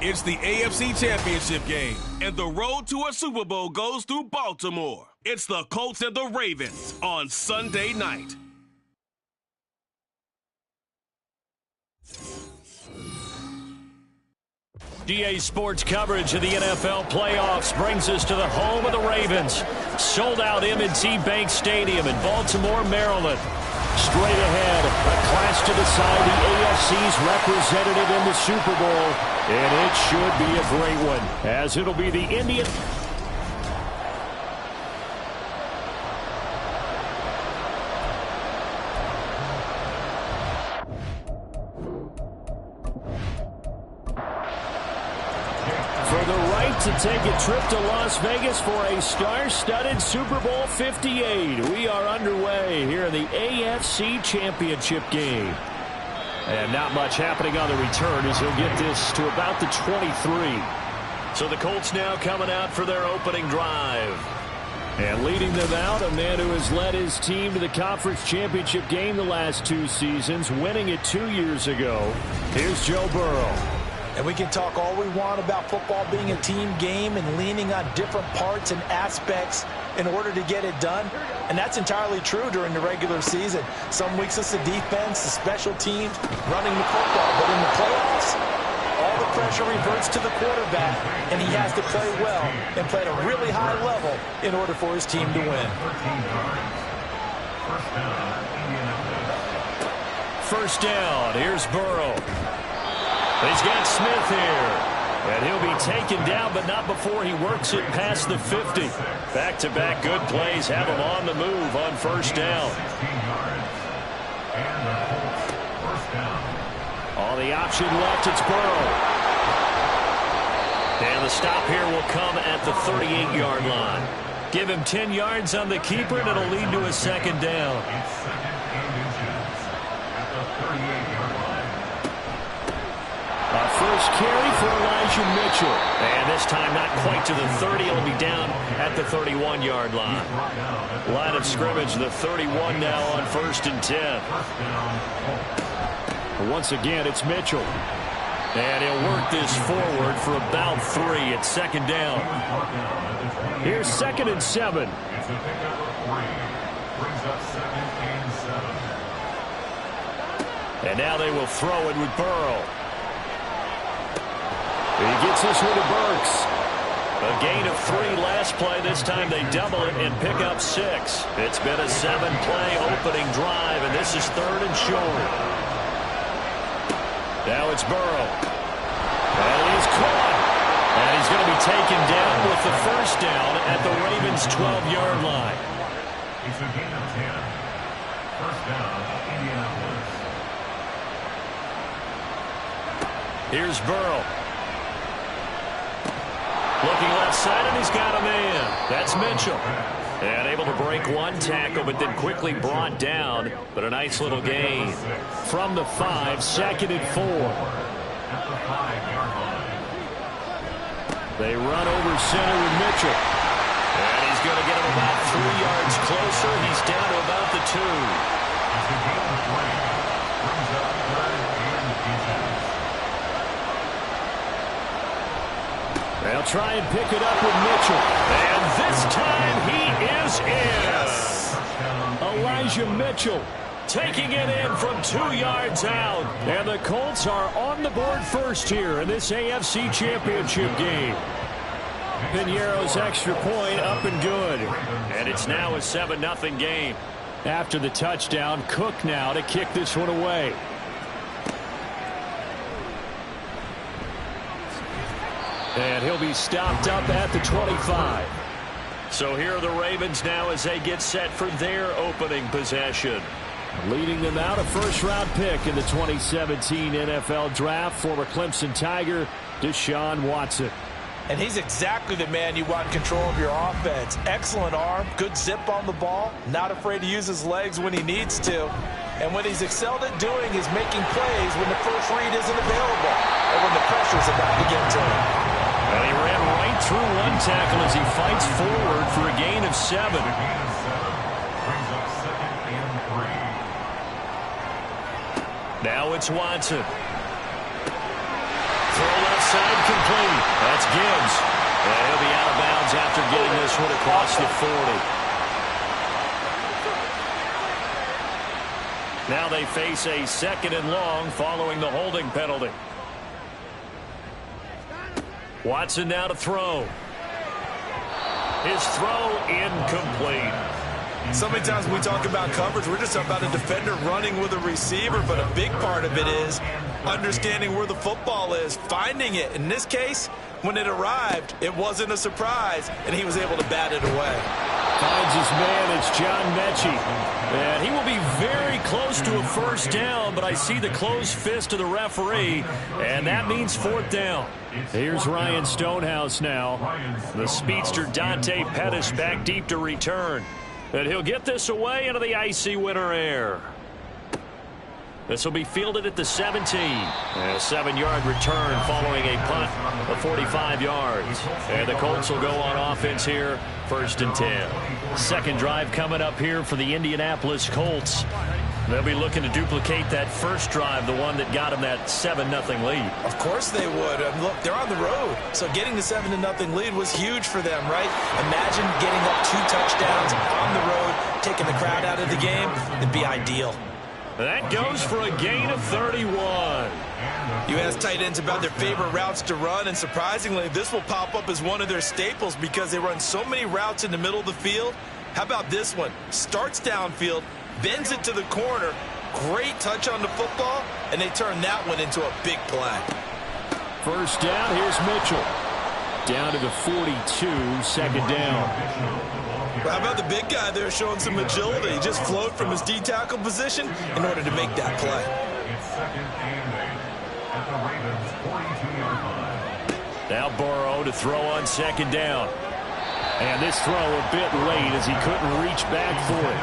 It's the AFC Championship game, and the road to a Super Bowl goes through Baltimore. It's the Colts and the Ravens on Sunday night. GA Sports coverage of the NFL playoffs brings us to the home of the Ravens. Sold out M&T Bank Stadium in Baltimore, Maryland. Straight ahead, a clash to decide the AFC's representative in the Super Bowl. And it should be a great one, as it'll be the Indian... to take a trip to Las Vegas for a star-studded Super Bowl 58. We are underway here in the AFC Championship game. And not much happening on the return as he'll get this to about the 23. So the Colts now coming out for their opening drive. And leading them out, a man who has led his team to the conference championship game the last 2 seasons, winning it 2 years ago. Here's Joe Burrow. And we can talk all we want about football being a team game and leaning on different parts and aspects in order to get it done. And that's entirely true during the regular season. Some weeks it's the defense, the special teams, running the football. But in the playoffs, all the pressure reverts to the quarterback, and he has to play well and play at a really high level in order for his team to win. First down, here's Burrow. He's got Smith here, and he'll be taken down, but not before he works it past the 50. Back-to-back good plays have him on the move on first down. On the option left, it's Burrow. And the stop here will come at the 38-yard line. Give him 10 yards on the keeper, and it'll lead to a second down. First carry for Elijah Mitchell. And this time not quite to the 30. It'll be down at the 31-yard line. Line of scrimmage, the 31 now on 1st and 10. Once again, it's Mitchell. And he'll work this forward for about 3 at second down. Here's 2nd and 7. And now they will throw it with Burrow. He gets this one to Burks. A gain of 3 last play. This time they double it and pick up 6. It's been a 7-play opening drive, and this is 3rd and short. Now it's Burrow. And he's caught. And he's going to be taken down with the first down at the Ravens' 12-yard line. It's a gain of 10. First down, Indianapolis. Here's Burrow. Looking left side, and he's got a man. That's Mitchell. And able to break 1 tackle, but then quickly brought down. But a nice little gain. From the 5, 2nd and 4. They run over center with Mitchell. And he's going to get him about 3 yards closer. He's down to about the 2. They'll try and pick it up with Mitchell. And this time he is in. Yes. Elijah Mitchell taking it in from 2 yards out. And the Colts are on the board first here in this AFC Championship game. Piñeiro's extra point up and good. And it's now a 7-0 game. After the touchdown, Cook now to kick this one away. And he'll be stopped up at the 25. So here are the Ravens now as they get set for their opening possession. Leading them out, a first-round pick in the 2017 NFL Draft, former Clemson Tiger, Deshaun Watson. And he's exactly the man you want in control of your offense. Excellent arm, good zip on the ball, not afraid to use his legs when he needs to. And what he's excelled at doing is making plays when the first read isn't available or when the pressure's about to get to him. And he ran right through 1 tackle as he fights forward for a gain of 7. Now it's Watson. Throw left outside, complete. That's Gibbs. And he'll be out of bounds after getting this one across the 40. Now they face a 2nd and long following the holding penalty. Watson now to throw. His throw incomplete. So many times when we talk about coverage, we're just about a defender running with a receiver, but a big part of it is understanding where the football is, finding it. In this case, when it arrived, it wasn't a surprise, and he was able to bat it away. Finds his man. It's John Mechie. And he will be very close to a first down, but I see the closed fist of the referee, and that means 4th down. Here's Ryan Stonehouse now. The speedster Dante Pettis back deep to return. And he'll get this away into the icy winter air. This will be fielded at the 17. A 7-yard return following a punt of 45 yards. And the Colts will go on offense here, 1st and 10. Second drive coming up here for the Indianapolis Colts. They'll be looking to duplicate that first drive, the one that got them that 7-0 lead. Of course they would. Look, they're on the road, so getting the 7-0 lead was huge for them, right? Imagine getting up 2 touchdowns on the road, taking the crowd out of the game. It'd be ideal. That goes for a gain of 31. You ask tight ends about their favorite routes to run, and surprisingly, this will pop up as one of their staples because they run so many routes in the middle of the field. How about this one? Starts downfield, bends it to the corner, great touch on the football, and they turn that one into a big play. First down, here's Mitchell. Down to the 42, 2nd down. Well, how about the big guy there showing some agility? He just flowed from his D-tackle position in order to make that play. Now Burrow to throw on 2nd down. And this throw a bit late as he couldn't reach back for it.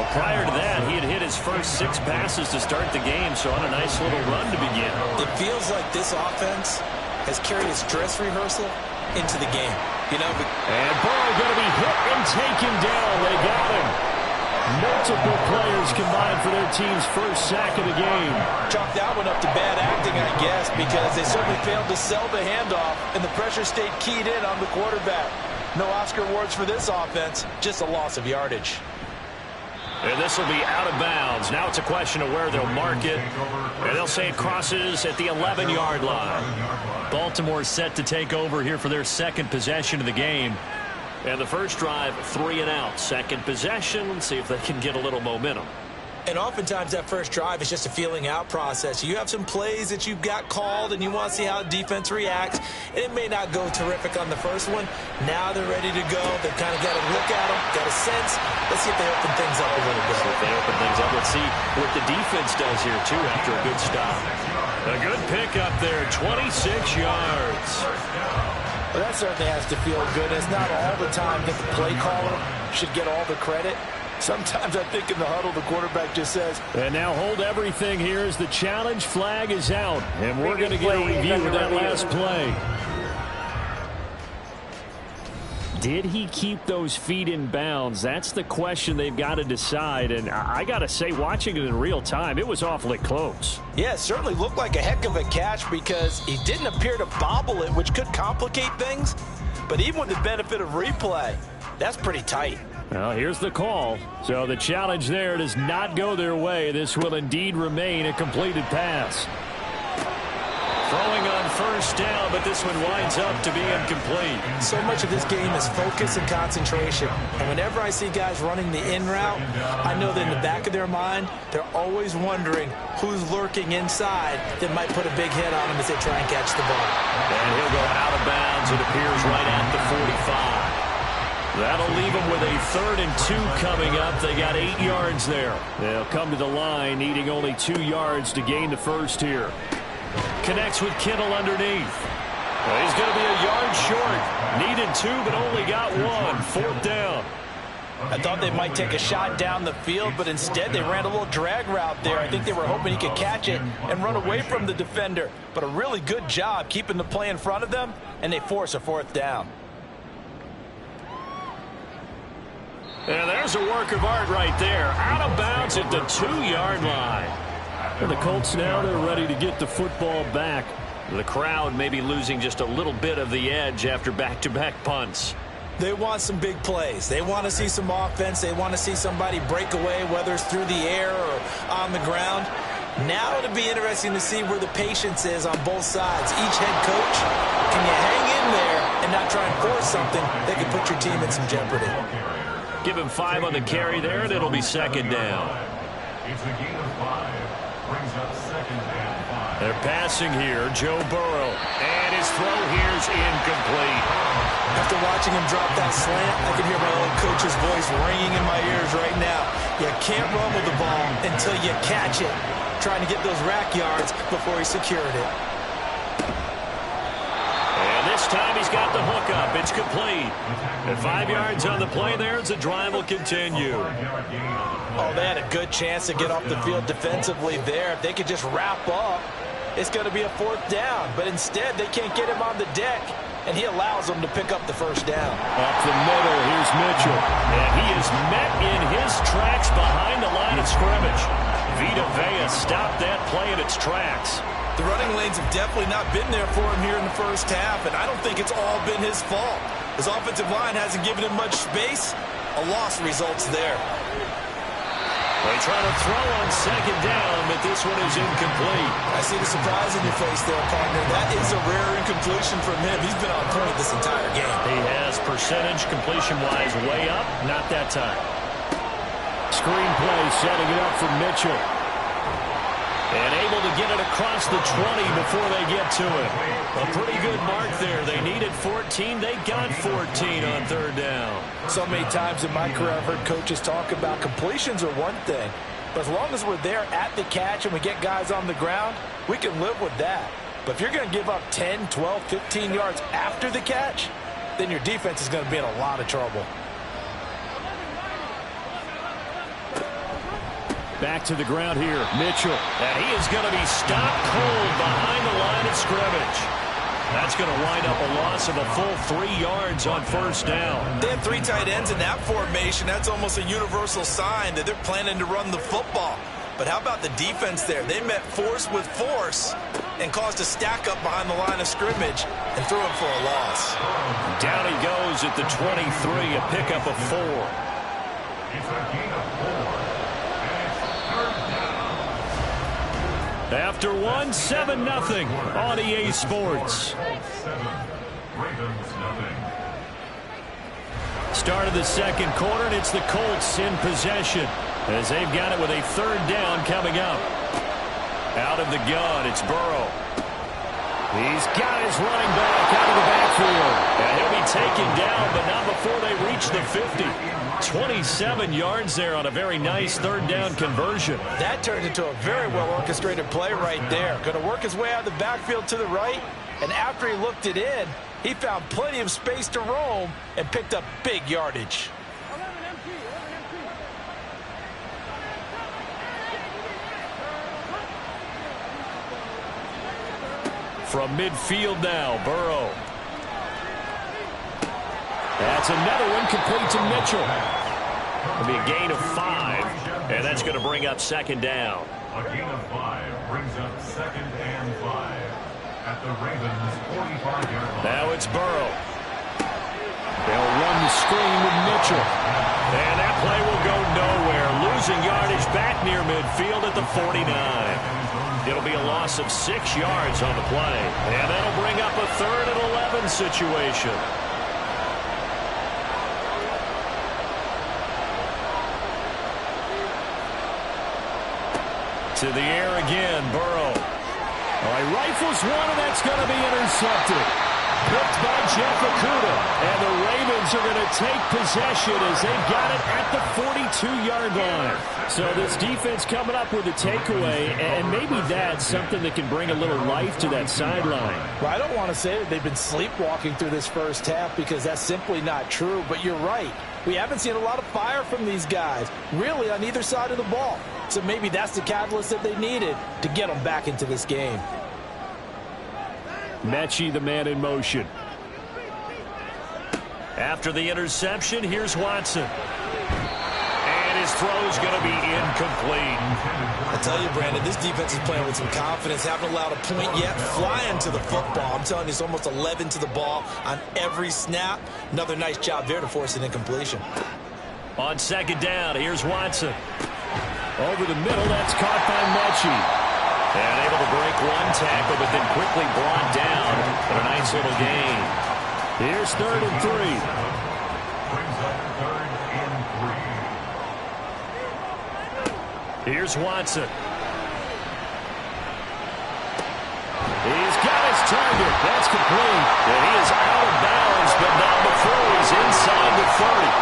But prior to that, he had hit his first 6 passes to start the game, so on a nice little run to begin. It feels like this offense has carried its dress rehearsal into the game. You know, and Burrow going to be hit and taken down. They got him. Multiple players combined for their team's first sack of the game. Chalk that one up to bad acting, I guess, because they certainly failed to sell the handoff, and the pressure stayed keyed in on the quarterback. No Oscar awards for this offense, just a loss of yardage. And this will be out of bounds. Now it's a question of where they'll mark it. And they'll say it crosses at the 11-yard line. Baltimore set to take over here for their 2nd possession of the game. And the first drive, 3 and out. 2nd possession, see if they can get a little momentum. And oftentimes that first drive is just a feeling out process. You have some plays that you've got called and you want to see how defense reacts. And it may not go terrific on the first one. Now they're ready to go. They've kind of got a look at them, got a sense. Let's see if they open things up a little bit. See if they open things up. Let's see what the defense does here, too, after a good stop. A good pickup there, 26 yards. Well, that certainly has to feel good. It's not all the time that the play caller should get all the credit. Sometimes I think in the huddle, the quarterback just says. And now hold everything here as the challenge flag is out. And we're going to get a review of that last play. Did he keep those feet in bounds? That's the question they've got to decide. And I got to say, watching it in real time, it was awfully close. Yeah, it certainly looked like a heck of a catch because he didn't appear to bobble it, which could complicate things. But even with the benefit of replay, that's pretty tight. Well, here's the call. So the challenge there does not go their way. This will indeed remain a completed pass. Throwing on first down, but this one winds up to be incomplete. So much of this game is focus and concentration. And whenever I see guys running the in route, I know that in the back of their mind, they're always wondering who's lurking inside that might put a big hit on them as they try and catch the ball. And he'll go out of bounds, it appears, right at the 45. That'll leave them with a 3rd and 2 coming up. They got 8 yards there. They'll come to the line, needing only 2 yards to gain the first here. Connects with Kittle underneath. Well, he's going to be a yard short. Needed 2, but only got 1. 4th down. I thought they might take a shot down the field, but instead they ran a little drag route there. I think they were hoping he could catch it and run away from the defender. But a really good job keeping the play in front of them, and they force a 4th down. And there's a work of art right there. Out of bounds at the 2-yard line. And the Colts now, they're ready to get the football back. The crowd may be losing just a little bit of the edge after back-to-back punts. They want some big plays. They want to see some offense. They want to see somebody break away, whether it's through the air or on the ground. Now it'll be interesting to see where the patience is on both sides. Each head coach, can you hang in there and not try and force something that could put your team in some jeopardy? Give him 5 on the carry there, and it'll be second down. It's a gain of 5. Brings up second and 5. They're passing here, Joe Burrow. And his throw here's incomplete. After watching him drop that slant, I can hear my old coach's voice ringing in my ears right now. You can't rumble the ball until you catch it. Trying to get those rack yards before he secured it. And this time he's got the hook up. It's complete. And 5 yards on the play there as the drive will continue. Oh, they had a good chance to get off the field defensively there. If they could just wrap up, it's going to be a 4th down. But instead, they can't get him on the deck, and he allows them to pick up the 1st down. Up the middle, here's Mitchell. And he is met in his tracks behind the line of scrimmage. Vita Vea stopped that play in its tracks. The running lanes have definitely not been there for him here in the first half, and I don't think it's all been his fault. His offensive line hasn't given him much space. A loss results there. They try to throw on second down, but this one is incomplete. I see the surprise in your face there, partner. That is a rare incompletion from him. He's been on point this entire game. He has percentage completion-wise way up, not that time. Screen play setting it up for Mitchell. And able to get it across the 20 before they get to it. A pretty good mark there. They needed 14. They got 14 on 3rd down. So many times in my career I've heard coaches talk about completions are one thing. But as long as we're there at the catch and we get guys on the ground, we can live with that. But if you're going to give up 10, 12, 15 yards after the catch, then your defense is going to be in a lot of trouble. Back to the ground here, Mitchell. And he is going to be stopped cold behind the line of scrimmage. That's going to wind up a loss of a full 3 yards on 1st down. They have 3 tight ends in that formation. That's almost a universal sign that they're planning to run the football. But how about the defense there? They met force with force and caused a stack up behind the line of scrimmage and threw him for a loss. Down he goes at the 23, a pickup of 4. It's a gain of 4. After 1, 7-0 on EA Sports. Start of the 2nd quarter, and it's the Colts in possession as they've got it with a 3rd down coming up. Out of the gun, it's Burrow. He's got his running back out of the backfield. And he'll be taken down, but not before they reach the 50. 27 yards there on a very nice 3rd down conversion. That turned into a very well-orchestrated play right there. Going to work his way out of the backfield to the right, and after he looked it in, he found plenty of space to roam and picked up big yardage. From midfield now, Burrow. That's another one complete to Mitchell. It'll be a gain of 5, and that's going to bring up 2nd down. A gain of 5 brings up 2nd and 5 at the Ravens' 45-yard line. Now it's Burrow. They'll run the screen with Mitchell. And that play will go nowhere. Losing yardage back near midfield at the 49. It'll be a loss of 6 yards on the play. And that'll bring up a 3rd and 11 situation. To the air again, Burrow. All right, rifles one, and that's going to be intercepted. Picked by Jeff Okudah. And the Ravens are going to take possession as they've got it at the 42-yard line. So this defense coming up with a takeaway, and maybe that's something that can bring a little life to that sideline. Well, I don't want to say that they've been sleepwalking through this first half because that's simply not true, but you're right. We haven't seen a lot of fire from these guys, really on either side of the ball. So maybe that's the catalyst that they needed to get them back into this game. Mechie, the man in motion. After the interception, here's Watson. And his throw is going to be incomplete. I I'll tell you, Brandon, this defense is playing with some confidence. Haven't allowed a point yet. Flying to the football. I'm telling you, it's almost 11 to the ball on every snap. Another nice job there to force an incompletion. On second down, here's Watson. Over the middle, that's caught by Mechie. And able to break one tackle, but then quickly brought down. But a nice little gain. Here's 3rd and 3. Brings up 3rd and 3. Here's Watson. He's got his target. That's complete. And he is out of bounds, but not before he's inside the 30.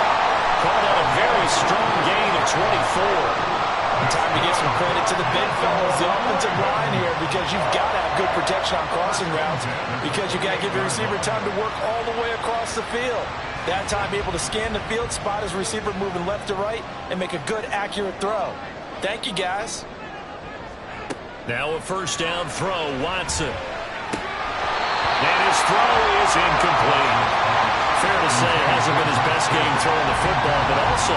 Called out a very strong gain of 24. Time to give some credit to the big fellas, the offensive line here, because you've got to have good protection on crossing routes, because you got to give your receiver time to work all the way across the field. That time able to scan the field, spot his receiver moving left to right, and make a good, accurate throw. Thank you, guys. Now a first down throw, Watson. And his throw is incomplete. Fair to say it hasn't been his best game throwing the football, but also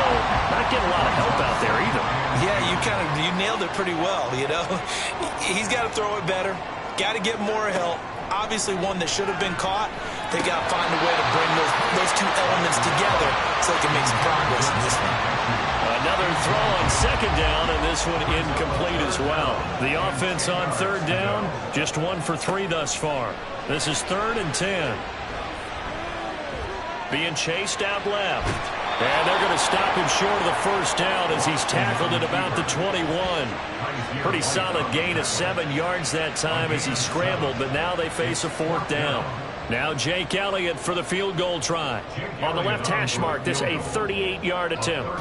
not getting a lot of help out there either. Yeah, you nailed it pretty well, you know. He's got to throw it better. Got to get more help. Obviously one that should have been caught. They got to find a way to bring those two elements together so they can make some progress in this one. Another throw on second down, and this one incomplete as well. The offense on 3rd down, just 1 for 3 thus far. This is 3rd and 10. Being chased out left. And they're going to stop him short of the first down as he's tackled at about the 21. Pretty solid gain of 7 yards that time as he scrambled, but now they face a 4th down. Now Jake Elliott for the field goal try. On the left hash mark, this a 38-yard attempt.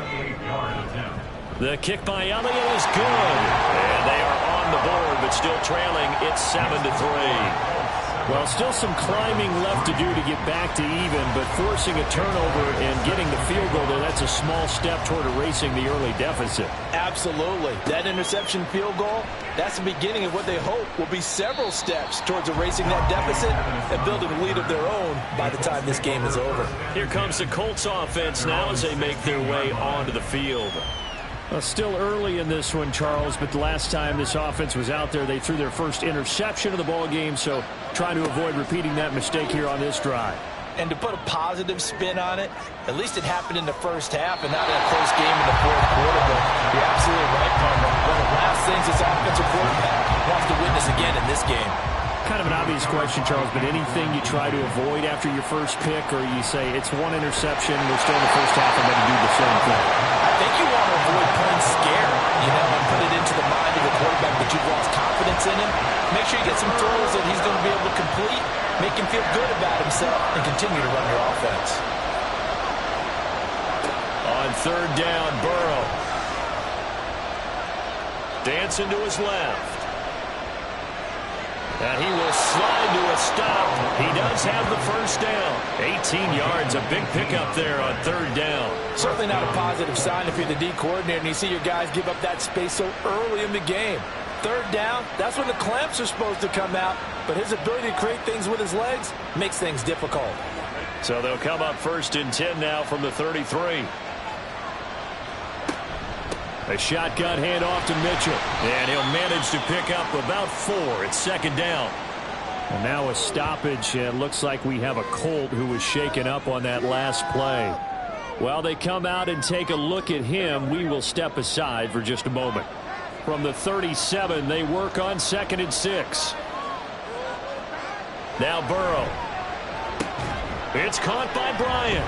The kick by Elliott is good. And they are on the board, but still trailing. It's 7-3. Well, still some climbing left to do to get back to even, but forcing a turnover and getting the field goal there, that's a small step toward erasing the early deficit. Absolutely. That interception field goal, that's the beginning of what they hope will be several steps towards erasing that deficit and building a lead of their own by the time this game is over. Here comes the Colts offense now as they make their way onto the field. Well, still early in this one, Charles, but the last time this offense was out there, they threw their first interception of the ball game, so trying to avoid repeating that mistake here on this drive. And to put a positive spin on it, at least it happened in the first half and not in a close game in the 4th quarter. But you're absolutely right, partner. One of the last things this offensive quarterback wants to witness again in this game. Kind of an obvious question, Charles, but anything you try to avoid after your first pick, or you say it's one interception, we're still in the first half, I'm going to do the same thing? I think you want to avoid playing scared, and put it into the mind of the quarterback that you've lost confidence in him. Make sure you get some throws that he's going to be able to complete, make him feel good about himself, and continue to run your offense. On 3rd down, Burrow. Dancing to his left. And he will slide to a stop. He does have the first down. 18 yards, a big pickup there on 3rd down. Certainly not a positive sign if you're the D coordinator and you see your guys give up that space so early in the game. 3rd down, that's when the clamps are supposed to come out, but his ability to create things with his legs makes things difficult. So they'll come up 1st and 10 now from the 33. A shotgun handoff to Mitchell. And he'll manage to pick up about 4. It's 2nd down. And now a stoppage. It looks like we have a Colt who was shaken up on that last play. While they come out and take a look at him, we will step aside for just a moment. From the 37, they work on 2nd and 6. Now Burrow. It's caught by Bryant.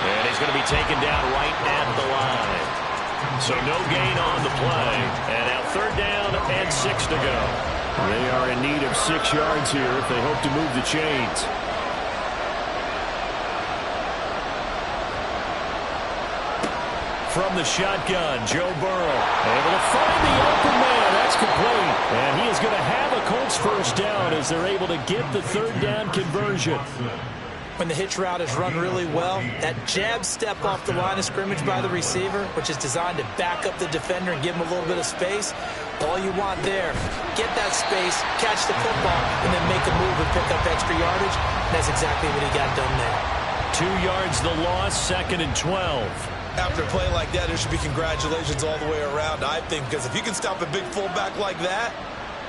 And he's going to be taken down right at the line. So no gain on the play. And now 3rd down and 6 to go. They are in need of 6 yards here if they hope to move the chains. From the shotgun, Joe Burrow able to find the open man. That's complete. And he is going to have a Colts first down as they're able to get the 3rd down conversion. When the hitch route is run really well, that jab step off the line of scrimmage by the receiver, which is designed to back up the defender and give him a little bit of space, all you want there, get that space, catch the football, and then make a move and pick up extra yardage. And that's exactly what he got done there. 2 yards the loss, 2nd and 12. After a play like that, there should be congratulations all the way around, I think, because if you can stop a big fullback like that,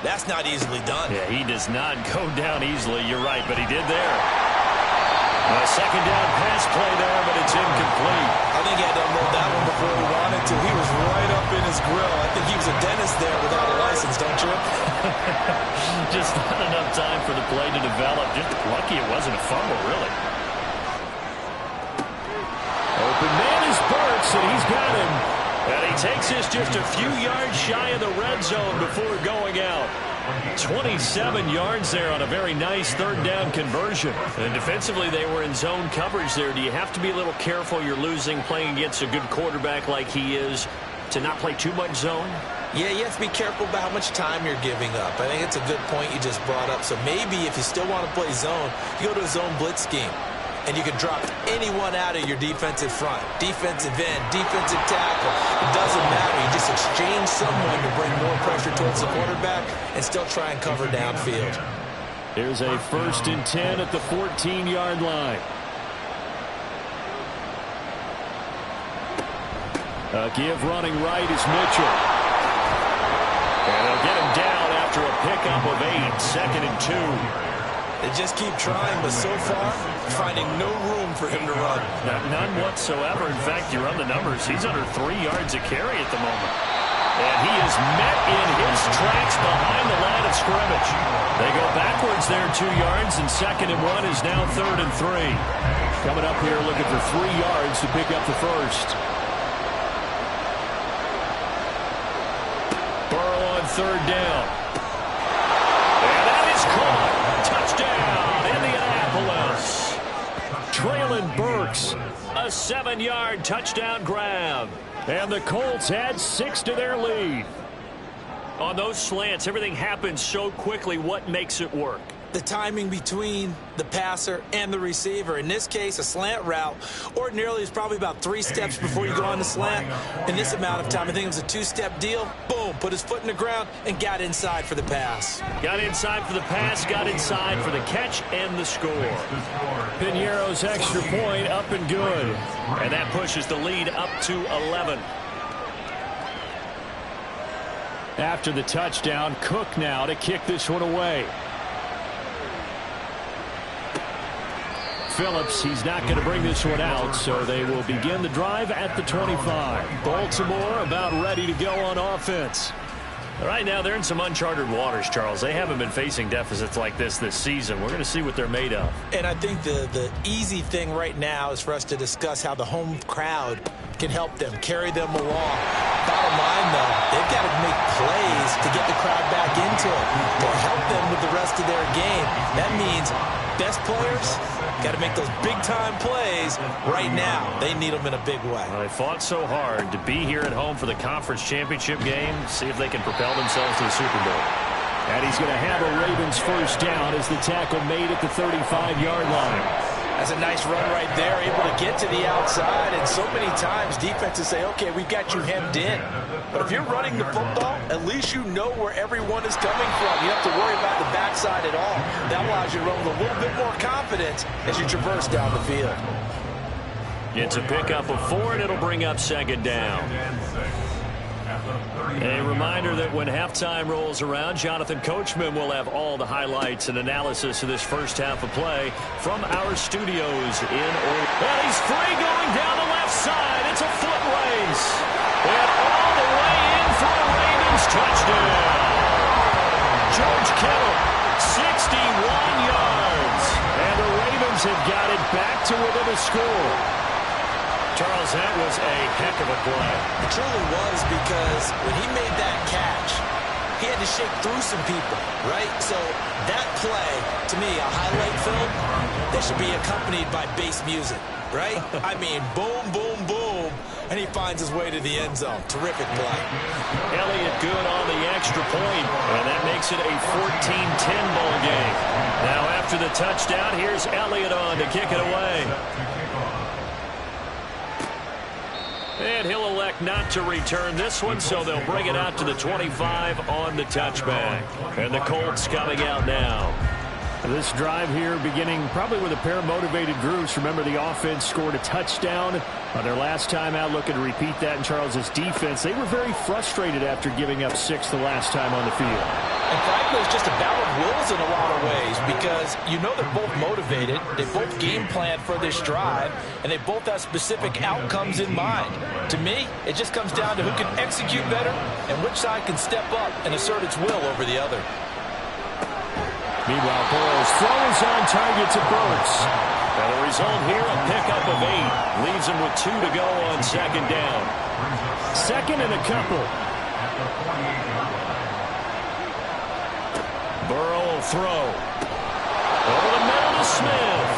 that's not easily done. Yeah, he does not go down easily. You're right, but he did there. A second down pass play there, but it's incomplete. I think he had to unload that one before he wanted to. He was right up in his grill. I think he was a dentist there without a license, don't you? Just not enough time for the play to develop. Just lucky it wasn't a fumble, really. Open man is Burks, and he's got him. And he takes this just a few yards shy of the red zone before going out. 27 yards there on a very nice third down conversion. And defensively, they were in zone coverage there. Do you have to be a little careful? You're losing playing against a good quarterback like he is to not play too much zone? Yeah, you have to be careful about how much time you're giving up. I think it's a good point you just brought up. So maybe if you still want to play zone, you go to a zone blitz scheme. And you can drop anyone out of your defensive front. Defensive end, defensive tackle. It doesn't matter. You just exchange someone to bring more pressure towards the quarterback and still try and cover downfield. Here's a 1st and 10 at the 14-yard line. A give running right is Mitchell. And they'll get him down after a pickup of 8, 2nd and 2. They just keep trying, but so far, finding no room for him to run. None whatsoever. In fact, you run the numbers. He's under 3 yards a carry at the moment. And he is met in his tracks behind the line of scrimmage. They go backwards there 2 yards, and 2nd and 1 is now 3rd and 3. Coming up here looking for 3 yards to pick up the first. Burrow on 3rd down. And that is caught. Touchdown, Indianapolis. Traylon Burks, a 7-yard touchdown grab. And the Colts add 6 to their lead. On those slants, everything happens so quickly. What makes it work? The timing between the passer and the receiver. In this case, a slant route ordinarily is probably about 3 steps before you go on the slant. In this amount of time, I think it was a 2-step deal. Boom, put his foot in the ground and got inside for the pass. Got inside for the pass, got inside for the catch and the score. Piñeiro's extra point up and good. And that pushes the lead up to 11. After the touchdown, Cook now to kick this one away. Phillips, he's not going to bring this one out, so they will begin the drive at the 25. Baltimore about ready to go on offense. Right now, they're in some uncharted waters, Charles. They haven't been facing deficits like this season. We're going to see what they're made of. And I think the easy thing right now is for us to discuss how the home crowd can help them, carry them along. Bottom line, though, they've got to make plays to get the crowd back into it, to help them with the rest of their game. That means best players got to make those big-time plays right now. They need them in a big way. Well, they fought so hard to be here at home for the conference championship game. See if they can propel themselves to the Super Bowl. And he's going to have a Ravens first down as the tackle made at the 35-yard line. That's a nice run right there, able to get to the outside. And so many times defenses say, okay, we've got you hemmed in. But if you're running the football, at least you know where everyone is coming from. You don't have to worry about the backside at all. That allows you to run with a little bit more confidence as you traverse down the field. It's a pickup of 4, and it'll bring up 2nd down. A reminder that when halftime rolls around, Jonathan Coachman will have all the highlights and analysis of this first half of play from our studios in Orlando. Well, he's free going down the left side. It's a foot race. And all the way in for a Ravens touchdown. George Kittle, 61 yards. And the Ravens have got it back to within a score. Charles, that was a heck of a play. It truly was, because when he made that catch, he had to shake through some people, right? So that play, to me, a highlight film, that should be accompanied by bass music, right? I mean, boom, boom, boom, and he finds his way to the end zone. Terrific play. Elliott good on the extra point, and that makes it a 14-10 ball game. Now after the touchdown, here's Elliott on to kick it away. And he'll elect not to return this one, so they'll bring it out to the 25 on the touchback. And the Colts coming out now. This drive here beginning probably with a pair of motivated groups. Remember, the offense scored a touchdown on their last time out. Looking to repeat that in Charles's defense. They were very frustrated after giving up 6 the last time on the field. And frankly, it's just a battle of wills in a lot of ways because you know they're both motivated. They both game plan for this drive, and they both have specific outcomes in mind. To me, it just comes down to who can execute better and which side can step up and assert its will over the other. Meanwhile, Burrow's throw is on target to Burks. And the result here, a pickup of 8. Leaves him with 2 to go on second down. Second and a couple. Burrow will throw. Over the middle to Smith.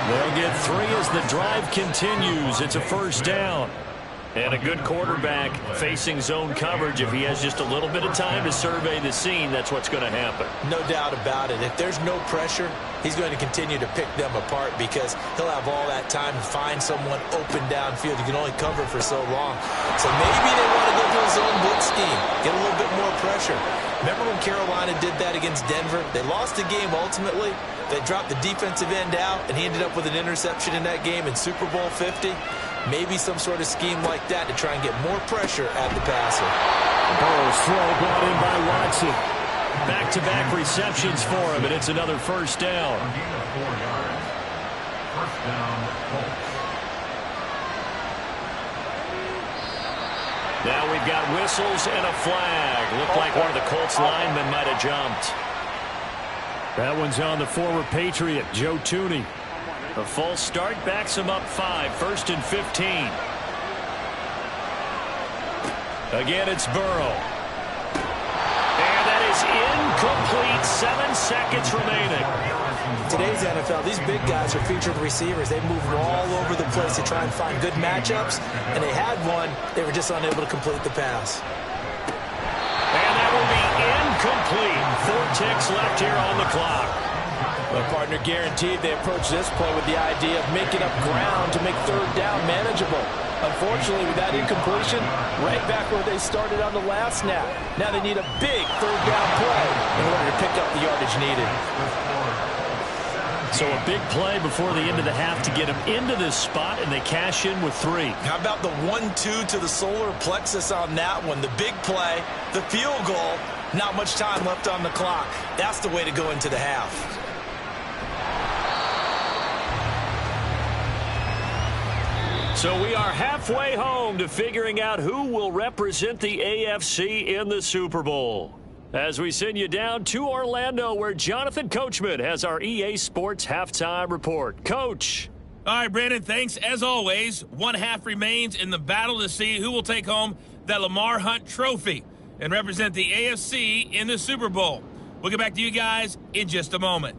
They'll get 3 as the drive continues. It's a first down. And a good quarterback facing zone coverage. If he has just a little bit of time to survey the scene, that's what's going to happen. No doubt about it. If there's no pressure, he's going to continue to pick them apart because he'll have all that time to find someone open downfield. You can only cover for so long. So maybe they want to go to a zone blitz scheme, get a little bit more pressure. Remember when Carolina did that against Denver? They lost the game ultimately. They dropped the defensive end out, and he ended up with an interception in that game in Super Bowl 50. Maybe some sort of scheme like that to try and get more pressure at the passer. Burrow's throw brought in by Watson. Back-to-back receptions for him, and it's another first down. First down, Colts. Now we've got whistles and a flag. Looked like one of the Colts linemen might have jumped. That one's on the former Patriot, Joe Thuney. A false start backs him up 5, first and 15. Again, it's Burrow. And that is incomplete. 7 seconds remaining. Today's NFL, these big guys are featured receivers. They move all over the place to try and find good matchups, and they had one. They were just unable to complete the pass. And that will be incomplete. 4 ticks left here on the clock. My partner guaranteed they approach this play with the idea of making up ground to make third down manageable. Unfortunately, with that incompletion, right back where they started on the last snap. Now they need a big third down play in order to pick up the yardage needed. So a big play before the end of the half to get them into this spot, and they cash in with 3. How about the 1-2 to the solar plexus on that one? The big play, the field goal, not much time left on the clock. That's the way to go into the half. So we are halfway home to figuring out who will represent the AFC in the Super Bowl. As we send you down to Orlando, where Jonathan Coachman has our EA Sports Halftime Report. Coach. All right, Brandon, thanks. As always, 1 half remains in the battle to see who will take home that Lamar Hunt trophy and represent the AFC in the Super Bowl. We'll get back to you guys in just a moment.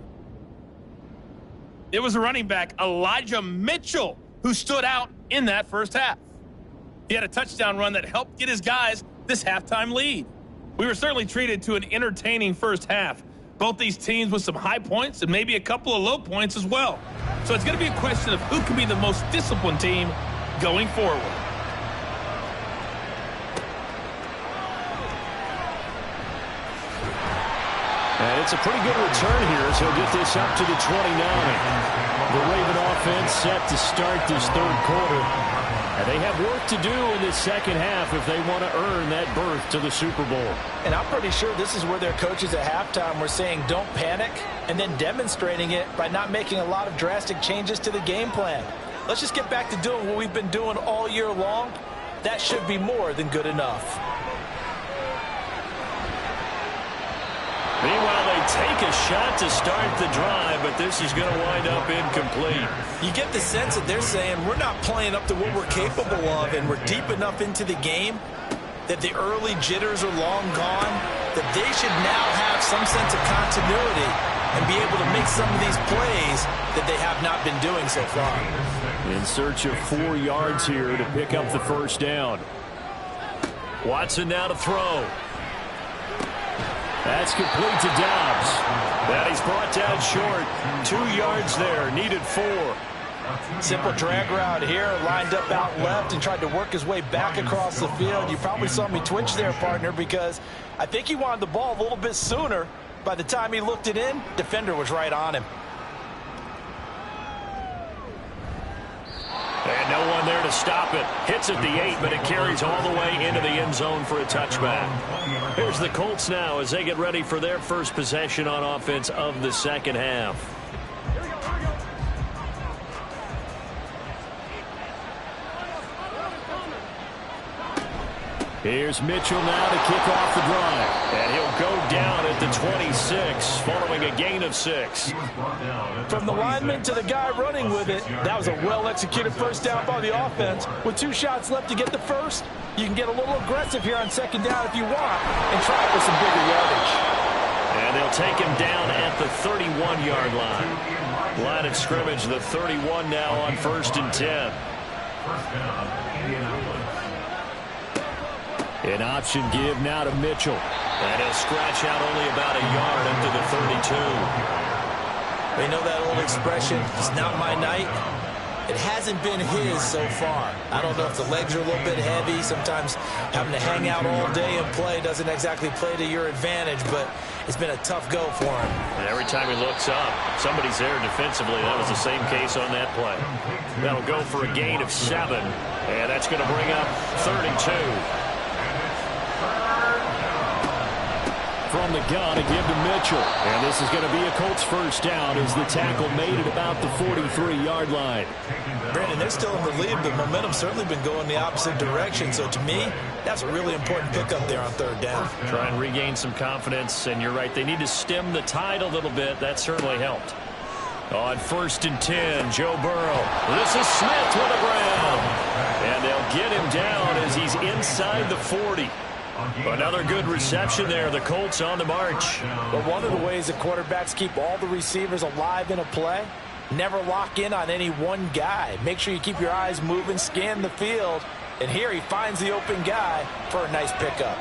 It was a running back, Elijah Mitchell, who stood out in that first half. He had a touchdown run that helped get his guys this halftime lead. We were certainly treated to an entertaining first half. Both these teams with some high points and maybe a couple of low points as well. So it's going to be a question of who can be the most disciplined team going forward. And it's a pretty good return here, so he'll get this up to the 29. The Raven offense set to start this third quarter. And they have work to do in this second half if they want to earn that berth to the Super Bowl. And I'm pretty sure this is where their coaches at halftime were saying don't panic, and then demonstrating it by not making a lot of drastic changes to the game plan. Let's just get back to doing what we've been doing all year long. That should be more than good enough. Meanwhile, they take a shot to start the drive, but this is going to wind up incomplete. You get the sense that they're saying we're not playing up to what we're capable of, and we're deep enough into the game that the early jitters are long gone, that they should now have some sense of continuity and be able to make some of these plays that they have not been doing so far. In search of 4 yards here to pick up the first down. Watson now to throw. That's complete to Dobbs. That he's brought down short. 2 yards there, needed 4. Simple drag route here, lined up out left and tried to work his way back across the field. You probably saw me twitch there, partner, because I think he wanted the ball a little bit sooner, By the time he looked it in, defender was right on him. And no one there to stop it. Hits at the 8, but it carries all the way into the end zone for a touchback. Here's the Colts now as they get ready for their first possession on offense of the second half. Here's Mitchell now to kick off the drive. And he'll go down at the 26 following a gain of 6. From the lineman to the guy running with it, that was a well-executed first down by the offense. With 2 shots left to get the first, you can get a little aggressive here on second down if you want and try for some bigger yardage. And they'll take him down at the 31-yard line. Line of scrimmage, the 31 now on 1st and 10. First down, Indianapolis. An option give now to Mitchell. And he'll scratch out only about a yard up to the 32. They know that old expression, it's not my night. It hasn't been his so far. I don't know if the legs are a little bit heavy. Sometimes having to hang out all day and play doesn't exactly play to your advantage, but it's been a tough go for him. And every time he looks up, somebody's there defensively. That was the same case on that play. That'll go for a gain of 7, and that's going to bring up 3rd and 2. From the gun, a give to Mitchell. And this is going to be a Colts first down as the tackle made at about the 43-yard line. Brandon, they're still in the lead, but momentum's certainly been going the opposite direction. So to me, that's a really important pickup there on 3rd down. Try and regain some confidence, and you're right. They need to stem the tide a little bit. That certainly helped. On 1st and 10, Joe Burrow. This is Smith with the ground. And they'll get him down as he's inside the 40. Another good reception there. The Colts on the march. But one of the ways that quarterbacks keep all the receivers alive in a play, never lock in on any one guy. Make sure you keep your eyes moving, scan the field. And here he finds the open guy for a nice pickup.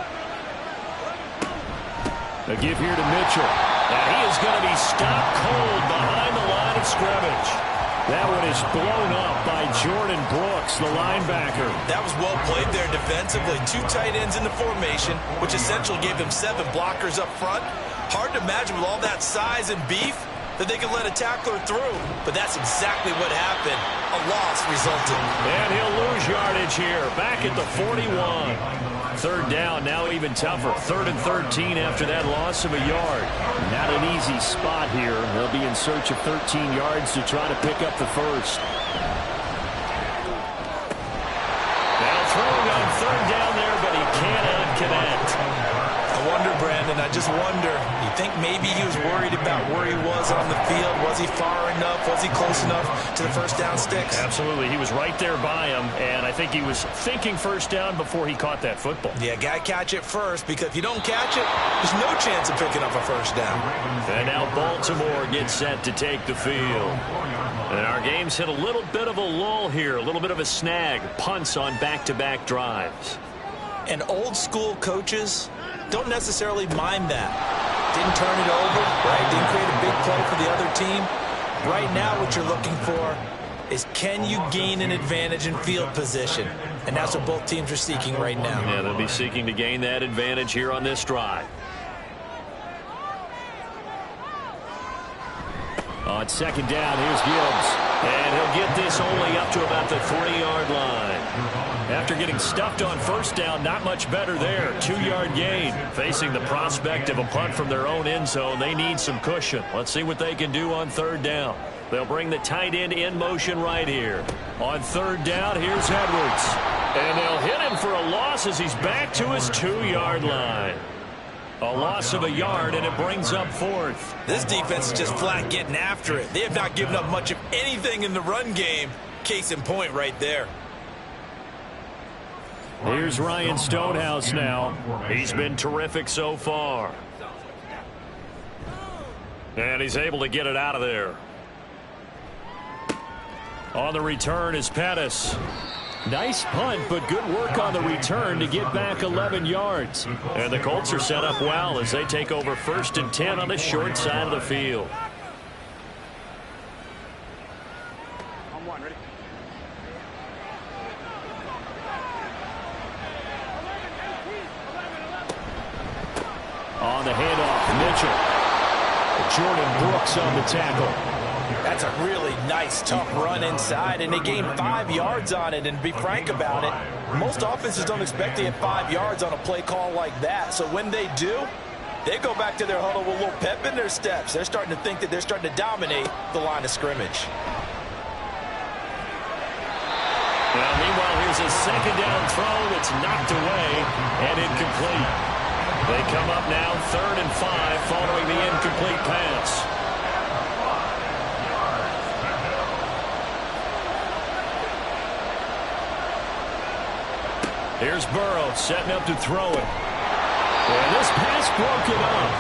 A give here to Mitchell. And he is going to be stopped cold behind the line of scrimmage. That one is blown up by Jordan Brooks, the linebacker. That was well played there defensively. 2 tight ends in the formation, which essentially gave them 7 blockers up front. Hard to imagine with all that size and beef that they could let a tackler through. But that's exactly what happened. A loss resulted. And he'll lose yardage here. Back at the 41. 3rd down, now even tougher. 3rd and 13 after that loss of a yard. Not an easy spot here. They'll be in search of 13 yards to try to pick up the first. Now throwing on 3rd down there, but he cannot connect. I wonder, Brandon, I just wonder, you think maybe he was worried about where he was on the field? Was he far enough? Was he close enough to the first down sticks? Absolutely. He was right there by him, and I think he was thinking first down before he caught that football. Yeah, got to catch it first, because if you don't catch it, there's no chance of picking up a first down. And now Baltimore gets set to take the field. And our game's hit a little bit of a lull here, a little bit of a snag. Punts on back-to-back drives. And old school coaches don't necessarily mind that. Didn't turn it over, right? Didn't create a big play for the other team. Right now what you're looking for is, can you gain an advantage in field position? And that's what both teams are seeking right now. Yeah, they'll be seeking to gain that advantage here on this drive. On 2nd down, here's Gibbs. And he'll get this only up to about the 3-yard line. After getting stuffed on 1st down, not much better there. 2-yard gain. Facing the prospect of a punt from their own end zone, they need some cushion. Let's see what they can do on 3rd down. They'll bring the tight end in motion right here. On 3rd down, here's Edwards. And they'll hit him for a loss as he's back to his 2-yard line. A loss of a yard, and it brings up 4th. This defense is just flat getting after it. They have not given up much of anything in the run game. Case in point right there. Here's Ryan Stonehouse now. He's been terrific so far. And he's able to get it out of there. On the return is Pettis. Nice punt, but good work on the return to get back 11 yards. And the Colts are set up well as they take over 1st and 10 on the short side of the field. On the handoff, Mitchell. Jordan Brooks on the tackle. That's a really nice, tough run inside, and they gained 5 yards on it. And to be frank about it, most offenses don't expect to get 5 yards on a play call like that. So when they do, they go back to their huddle with a little pep in their steps. They're starting to think that they're starting to dominate the line of scrimmage. Well, meanwhile, here's a second down throw that's knocked away and incomplete. They come up now 3rd and 5 following the incomplete pass. Here's Burrow setting up to throw it. And this pass broken up.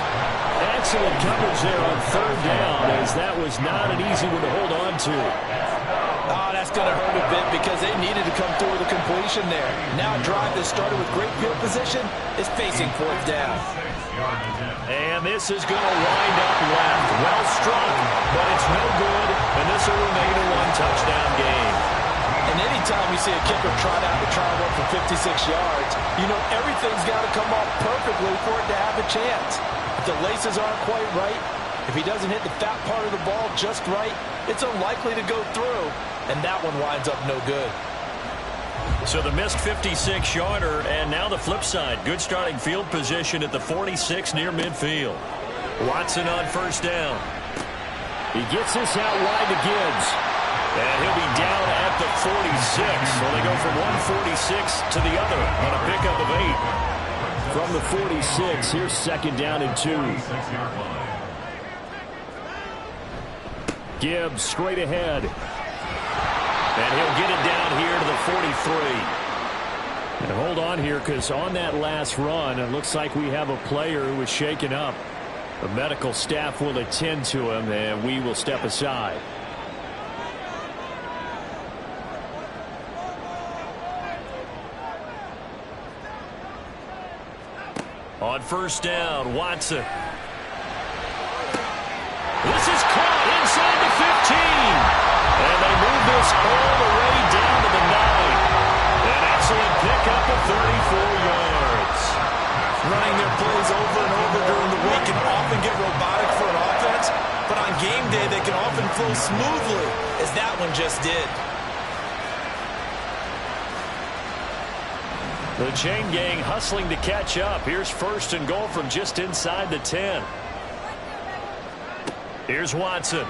Excellent coverage there on 3rd down, as that was not an easy one to hold on to. Oh, that's going to hurt a bit because they needed to come through with a completion there. Now a drive that started with great field position is facing 4th down. And this is going to wind up left. Well struck, but it's no good, and this will remain a 1-touchdown game. And anytime you see a kicker trot out to try and run for 56 yards, you know everything's got to come off perfectly for it to have a chance. If the laces aren't quite right, if he doesn't hit the fat part of the ball just right, it's unlikely to go through, and that one winds up no good. So the missed 56-yarder, and now the flip side. Good starting field position at the 46 near midfield. Watson on 1st down. He gets this out wide to Gibbs. And he'll be down at the 46. So they go from 146 to the other on a pickup of 8. From the 46, here's 2nd down and 2. Gibbs straight ahead. And he'll get it down here to the 43. And hold on here, because on that last run, it looks like we have a player who was shaken up. The medical staff will attend to him, and we will step aside. On 1st down, Watson. This is caught inside the 15. And they move this all the way down to the 9. An excellent pickup of 34 yards. Running their plays over and over during the week can often get robotic for an offense, but on game day they can often flow smoothly, as that one just did. The chain gang hustling to catch up. Here's 1st and goal from just inside the 10. Here's Watson. Over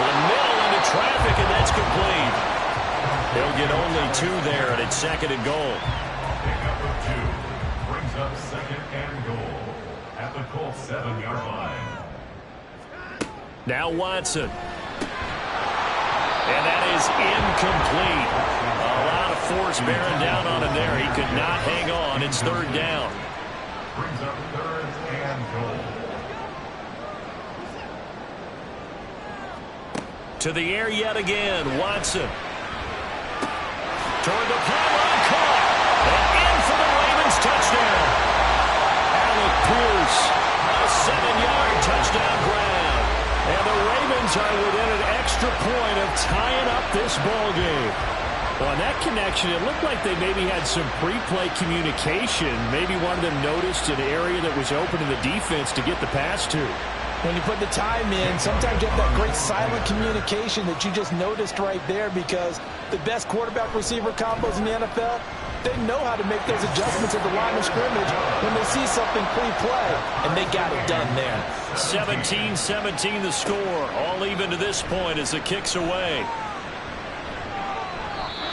the middle into traffic, and that's complete. They'll get only 2 there, and it's 2nd and goal. Pickup of 2 brings up 2nd and goal at the Colts 7-yard line. Now Watson. And that is incomplete. A lot of force bearing down on him there. He could not hang on. It's 3rd down. Brings up 3rd and goal. To the air yet again. Watson. Toward the pylon, caught. And in for the Ravens touchdown. Alec Pierce. A 7-yard touchdown grab. And the Ravens are within an extra point of tying up this ball game. Well, in that connection, it looked like they maybe had some pre-play communication. Maybe one of them noticed an area that was open in the defense to get the pass to. When you put the time in, sometimes you have that great silent communication that you just noticed right there, because the best quarterback-receiver combos in the NFL, they know how to make those adjustments at the line of scrimmage when they see something pre-play, and they got it done there. 17-17 the score. All even to this point as the kick's away.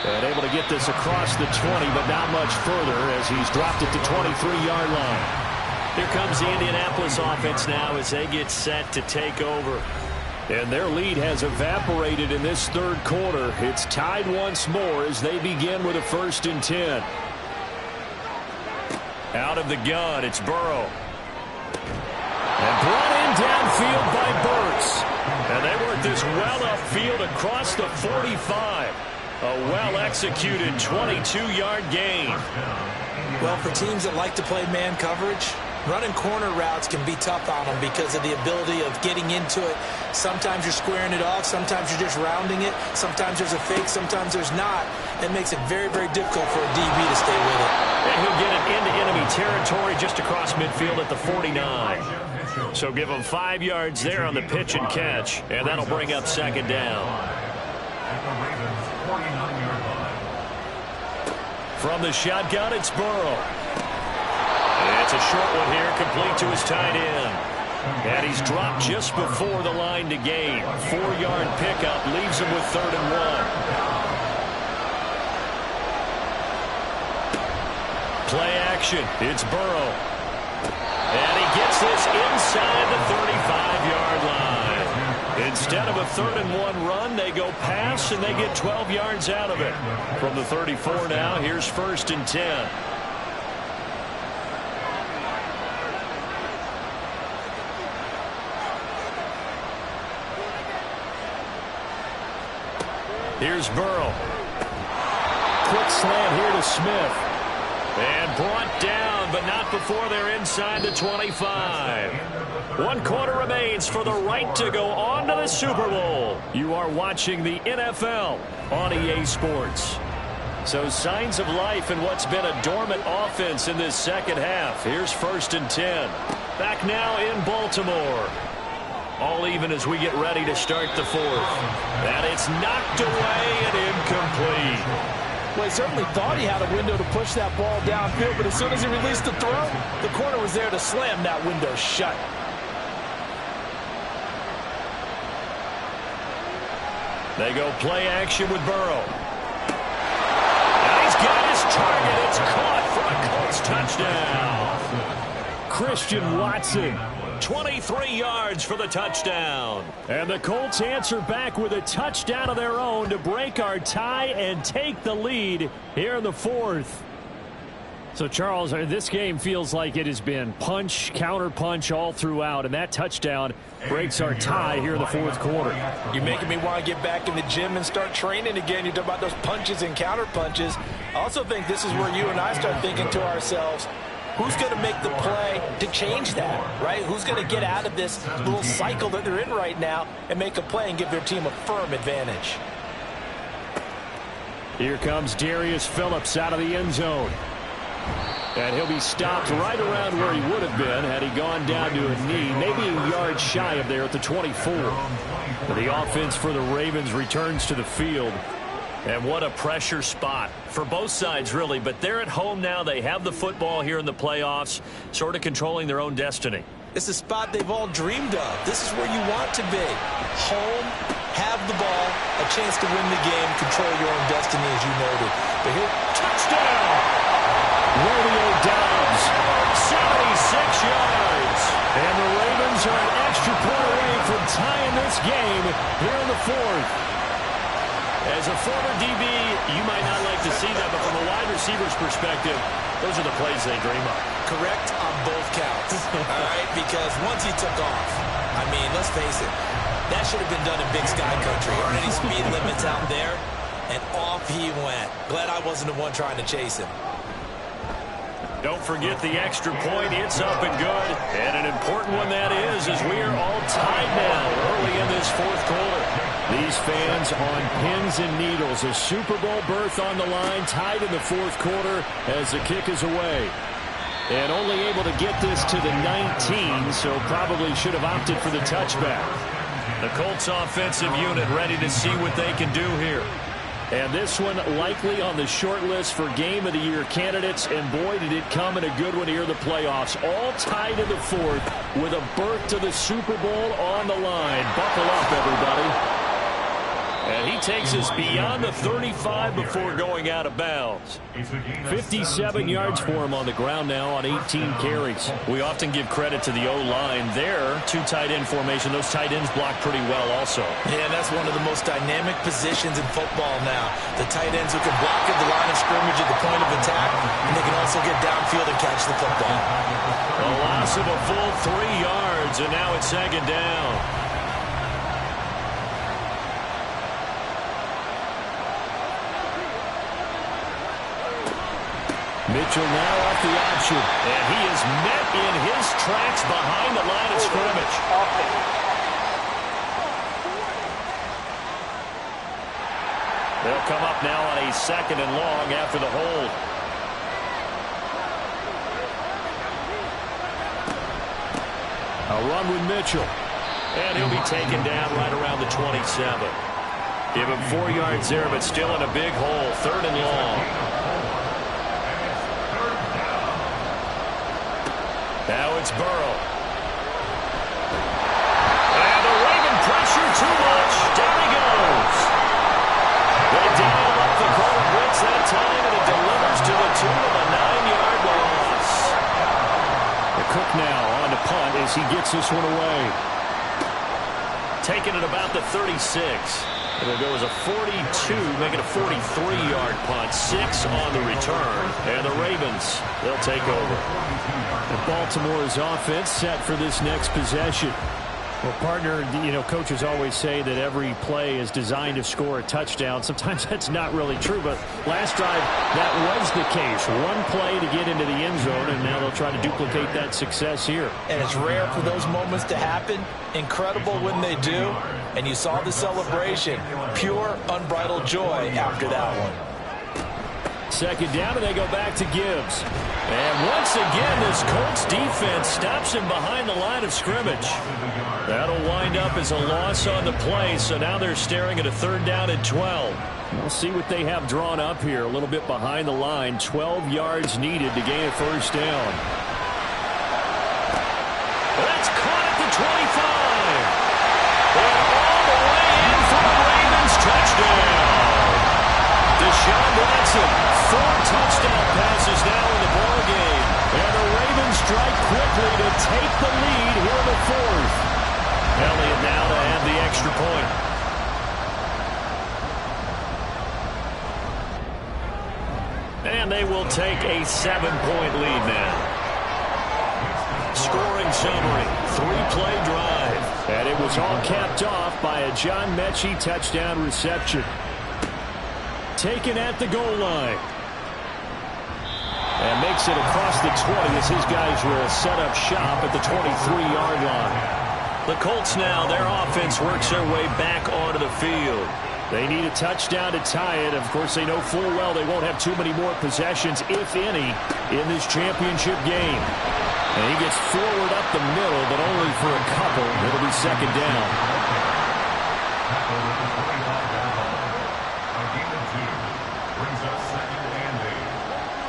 And able to get this across the 20, but not much further as he's dropped it to 23-yard line. Here comes the Indianapolis offense now as they get set to take over. And their lead has evaporated in this 3rd quarter. It's tied once more as they begin with a 1st and 10. Out of the gun, it's Burrow. And brought in downfield by Burks. And they work this well upfield across the 45. A well-executed 22-yard gain. Well, for teams that like to play man coverage, Running corner routes can be tough on them because of the ability of getting into it. Sometimes you're squaring it off. Sometimes you're just rounding it. Sometimes there's a fake. Sometimes there's not. It makes it very, very difficult for a DB to stay with it. And he'll get it into enemy territory just across midfield at the 49. So give him 5 yards there on the pitch and catch, and that'll bring up second down. At the Ravens' 49-yard line. From the shotgun, it's Burrow. It's a short one here, complete to his tight end. And he's dropped just before the line to gain. 4-yard pickup leaves him with 3rd and 1. Play action. It's Burrow. And he gets this inside the 35-yard line. Instead of a 3rd and 1 run, they go pass, and they get 12 yards out of it. From the 34 now, here's 1st and 10. Here's Burrow. Quick slant here to Smith. And brought down, but not before they're inside the 25. 1 quarter remains for the right to go on to the Super Bowl. You are watching the NFL on EA Sports. So signs of life in what's been a dormant offense in this second half. Here's 1st and 10. Back now in Baltimore. All even as we get ready to start the 4th. And it's knocked away and incomplete. Well, he certainly thought he had a window to push that ball downfield, but as soon as he released the throw, the corner was there to slam that window shut. They go play action with Burrow. And he's got his target. It's caught for a Colts touchdown. Christian Watson. 23 yards for the touchdown. And the Colts answer back with a touchdown of their own to break our tie and take the lead here in the 4th. So, Charles, this game feels like it has been punch, counter-punch all throughout, and that touchdown breaks our tie here in the 4th quarter. You're making me want to get back in the gym and start training again. You talk about those punches and counter-punches. I also think this is where you and I start thinking to ourselves, who's going to make the play to change that, right? Who's going to get out of this little cycle that they're in right now and make a play and give their team a firm advantage? Here comes Darius Phillips out of the end zone. And he'll be stopped right around where he would have been had he gone down to a knee, maybe a yard shy of there at the 24. The offense for the Ravens returns to the field. And what a pressure spot for both sides, really. But they're at home now. They have the football here in the playoffs, sort of controlling their own destiny. It's a spot they've all dreamed of. This is where you want to be. Home, have the ball, a chance to win the game, control your own destiny, as you noted. But here, touchdown! Romeo Doubs, 76 yards. And the Ravens are an extra point away from tying this game here in the 4th. As a former DB, you might not like to see that, but from a wide receiver's perspective, those are the plays they dream of. Correct on both counts, all right? Because once he took off, I mean, let's face it, that should have been done in Big Sky Country. Aren't any speed limits out there? And off he went. Glad I wasn't the one trying to chase him. Don't forget the extra point. It's up and good. And an important one that is, as we are all tied now early in this 4th quarter. These fans on pins and needles. A Super Bowl berth on the line, tied in the 4th quarter as the kick is away. And only able to get this to the 19, so probably should have opted for the touchback. The Colts offensive unit ready to see what they can do here. And this one likely on the short list for Game of the Year candidates. And boy, did it come in a good one here in the playoffs. All tied in the 4th with a berth to the Super Bowl on the line. Buckle up, everybody. And he takes us beyond the 35 before going out of bounds. 57 yards for him on the ground now on 18 carries. We often give credit to the O-line there. 2 tight end formation. Those tight ends block pretty well also. Yeah, that's one of the most dynamic positions in football now. The tight ends who can block at the line of scrimmage at the point of attack, and they can also get downfield and catch the football. A loss of a full 3 yards, and now it's 2nd down. Mitchell now off the option. And he is met in his tracks behind the line of scrimmage. They'll come up now on a 2nd and long after the hold. A run with Mitchell. And he'll be taken down right around the 27. Give him 4 yards there, but still in a big hole. 3rd and long. Now it's Burrow. And the Raven pressure too much. Down he goes. They dial up the quarter blitz that time, and it delivers to the tune of a 9-yard loss. The Cook now on to punt as he gets this one away. Taking it about the 36. It'll go as a 42, making a 43-yard punt. 6 on the return. And the Ravens, they'll take over. And Baltimore's offense set for this next possession. Well, partner, coaches always say that every play is designed to score a touchdown. Sometimes that's not really true, but last drive, that was the case. One play to get into the end zone, and now they'll try to duplicate that success here. And it's rare for those moments to happen. Incredible when they do. And you saw the celebration. Pure, unbridled joy after that one. 2nd down, and they go back to Gibbs. And once again, this Colts defense stops him behind the line of scrimmage. That'll wind up as a loss on the play, so now they're staring at a 3rd down and 12. We'll see what they have drawn up here. A little bit behind the line. 12 yards needed to gain a 1st down. That's caught at the 25. And all the way in for the Ravens touchdown. Deshaun Watson, 4 touchdown passes now in the ballgame. And the Ravens strike quickly to take the lead here in the 4th. Elliott now to add the extra point. And they will take a 7-point lead now. Scoring summary, 3-play drive. And it was all capped off by a John Mechie touchdown reception. Taken at the goal line. And makes it across the 20 as his guys will set up shop at the 23-yard line. The Colts now, their offense works their way back onto the field. They need a touchdown to tie it. Of course, they know full well they won't have too many more possessions, if any, in this championship game. And he gets forward up the middle, but only for a couple. It'll be 2nd down.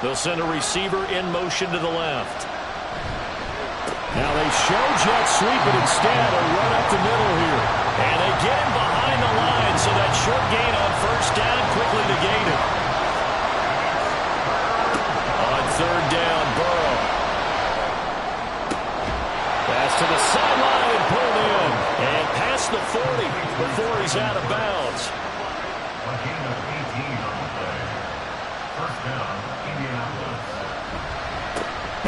They'll send a receiver in motion to the left. Now they show jet sweep, but instead a run up the middle here. And they get him behind the line, so that short gain on 1st down quickly negated. On 3rd down, Burrow. Pass to the sideline and pulled in. And past the 40 before he's out of bounds. A gain of 18 on the play. 1st down, Indianapolis.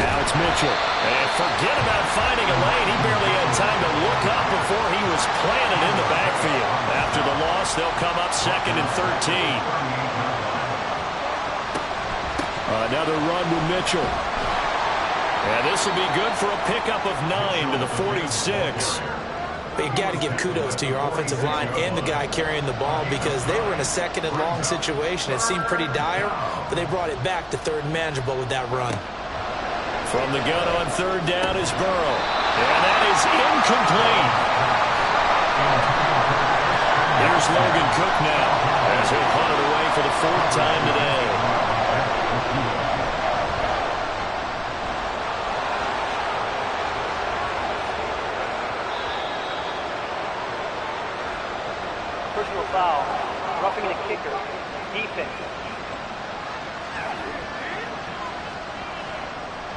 Now it's Mitchell. And forget about finding a lane. He barely had time to look up before he was planted in the backfield. After the loss, they'll come up 2nd and 13. Another run with Mitchell. And this will be good for a pickup of 9 to the 46. But you got to give kudos to your offensive line and the guy carrying the ball, because they were in a 2nd and long situation. It seemed pretty dire, but they brought it back to 3rd and manageable with that run. From the gun on 3rd down is Burrow. And that is incomplete. Here's Logan Cook now as he'll punt it away for the 4th time today. Personal foul, roughing the kicker, defense.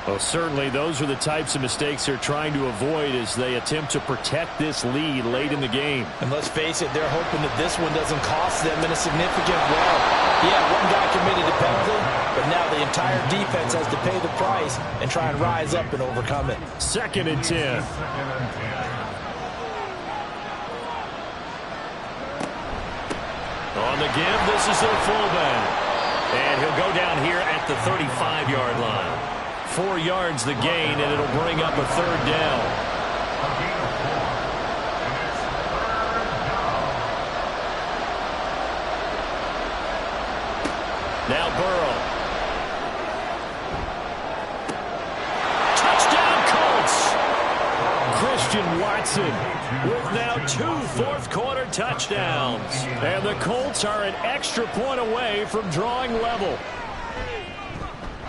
Well, certainly those are the types of mistakes they're trying to avoid as they attempt to protect this lead late in the game. And let's face it, they're hoping that this one doesn't cost them in a significant way. Yeah, one guy committed a penalty, but now the entire defense has to pay the price and try and rise up and overcome it. 2nd and 10. On the give, this is their fullback. And he'll go down here at the 35-yard line. 4 yards the gain, and it'll bring up a third down. Now Burrow. Touchdown Colts! Christian Watson with now 2 fourth-quarter touchdowns. And the Colts are an extra point away from drawing level.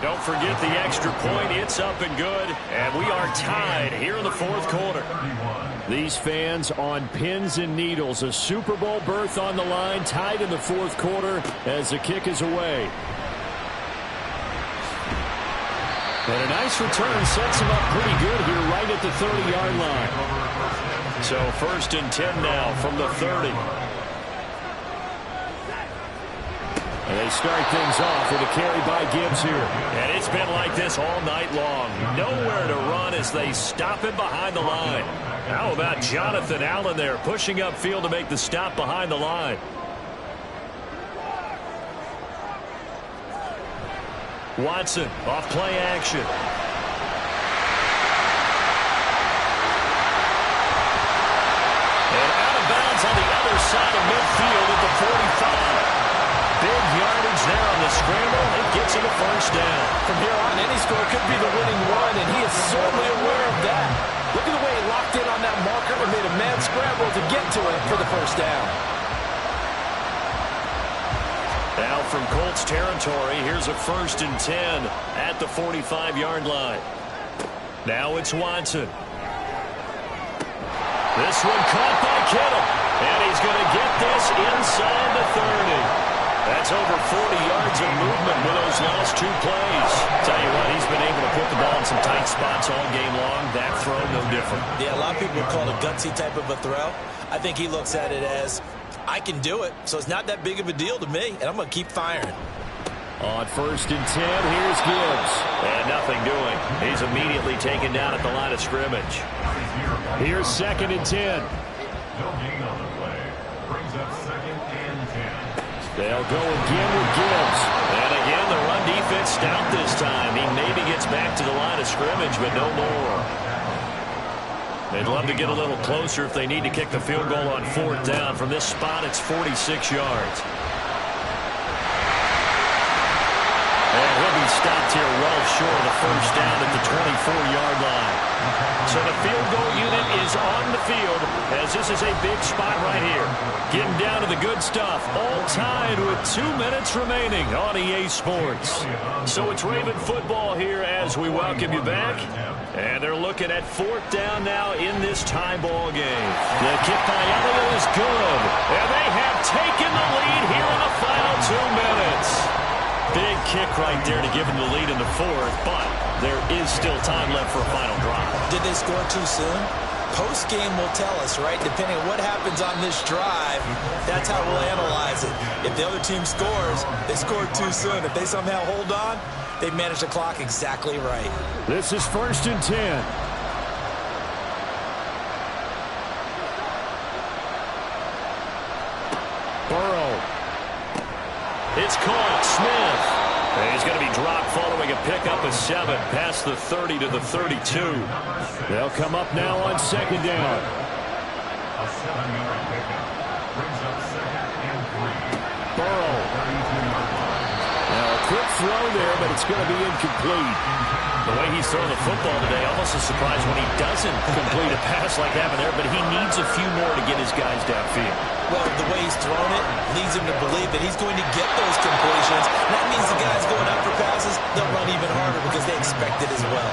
Don't forget the extra point. It's up and good. And we are tied here in the fourth quarter. These fans on pins and needles. A Super Bowl berth on the line, tied in the fourth quarter as the kick is away. And a nice return sets him up pretty good here right at the 30-yard line. So 1st and 10 now from the 30. And they start things off with a carry by Gibbs here. And it's been like this all night long. Nowhere to run as they stop him behind the line. How about Jonathan Allen there pushing upfield to make the stop behind the line? Watson off play action. And out of bounds on the other side of midfield at the 45. Big yardage there on the scramble. It gets him a first down. From here on, any score could be the winning one, and he is certainly aware of that. Look at the way he locked in on that marker and made a mad scramble to get to it for the first down. Now from Colts territory, here's a 1st and 10 at the 45-yard line. Now it's Watson. This one caught by Kittle. And he's going to get this inside the 30. That's over 40 yards of movement with those last 2 plays. Tell you what, he's been able to put the ball in some tight spots all game long. That throw, no different. Yeah, a lot of people would call it a gutsy type of a throw. I think he looks at it as, I can do it, so it's not that big of a deal to me, and I'm going to keep firing. On 1st and 10, here's Gibbs. And nothing doing. He's immediately taken down at the line of scrimmage. Here's 2nd and 10. No gain on the play. Brings up 2nd and 10. They'll go again with Gibbs. And again, the run defense stout this time. He maybe gets back to the line of scrimmage, but no more. They'd love to get a little closer if they need to kick the field goal on 4th down. From this spot, it's 46 yards. And he'll be stopped here well short of the first down at the 24-yard line. So the field goal unit is on the field as this is a big spot right here. Getting down to the good stuff. All tied with 2 minutes remaining on EA Sports. So it's Raven football here as we welcome you back. And they're looking at 4th down now in this tie ball game. The kick by Elliott is good. And they have taken the lead here in the final 2 minutes. Big kick right there to give them the lead in the 4th, but there is still time left for a final drive. Did they score too soon? Post-game will tell us, right? Depending on what happens on this drive, that's how we'll analyze it. If the other team scores, they scored too soon. If they somehow hold on, they manage the clock exactly right. This is 1st and 10. Burrow. It's caught. Smith. And he's going to be dropped following a pickup of 7 past the 30 to the 32. They'll come up now on 2nd down. A 7-yard pickup brings up 2nd and 3. Burrow. Now a quick throw there, but it's going to be incomplete. The way he's throwing the football today, almost a surprise when he doesn't complete a pass like that there, but he needs a few more to get his guys downfield. Well, the way he's thrown it leads him to believe that he's going to get those completions. That means the guys going out for passes, they'll run even harder because they expect it as well.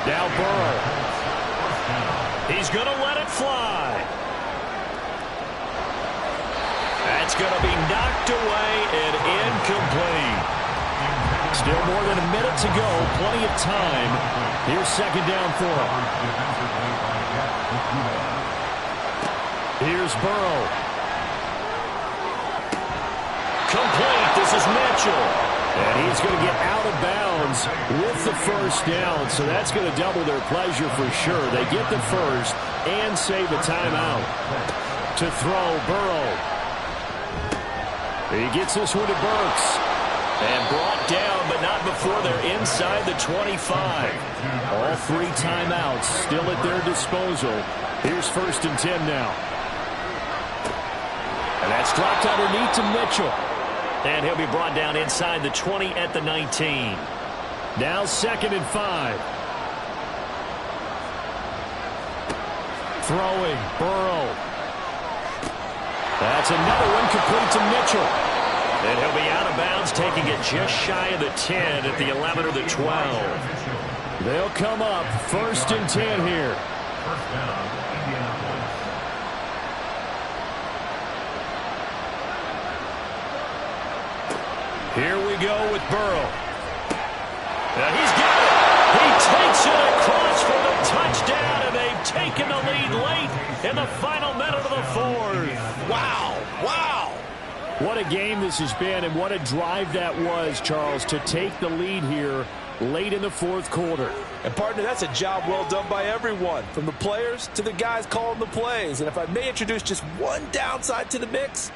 Now Burrow. He's going to let it fly. That's going to be knocked away and incomplete. Still more than a minute to go. Plenty of time. Here's 2nd down for him. Here's Burrow. Complete. This is Mitchell. And he's going to get out of bounds with the first down. So that's going to double their pleasure for sure. They get the first and save a timeout. To throw, Burrow. He gets this one to Burks. And brought down, but not before they're inside the 25. All 3 timeouts still at their disposal. Here's 1st and 10 now. And that's dropped underneath to Mitchell. And he'll be brought down inside the 20 at the 19. Now 2nd and 5. Throwing, Burrow. That's another one complete to Mitchell. And he'll be out of bounds, taking it just shy of the 10 at the 11 or the 12. They'll come up 1st and 10 here. First down, Indianapolis. Here we go with Burrow. Now he's got it. He takes it across for the touchdown, and they've taken the lead late in the final minute of the 4th. Wow, wow. What a game this has been, and what a drive that was, Charles, to take the lead here late in the 4th quarter. And, partner, that's a job well done by everyone, from the players to the guys calling the plays. And if I may introduce just one downside to the mix,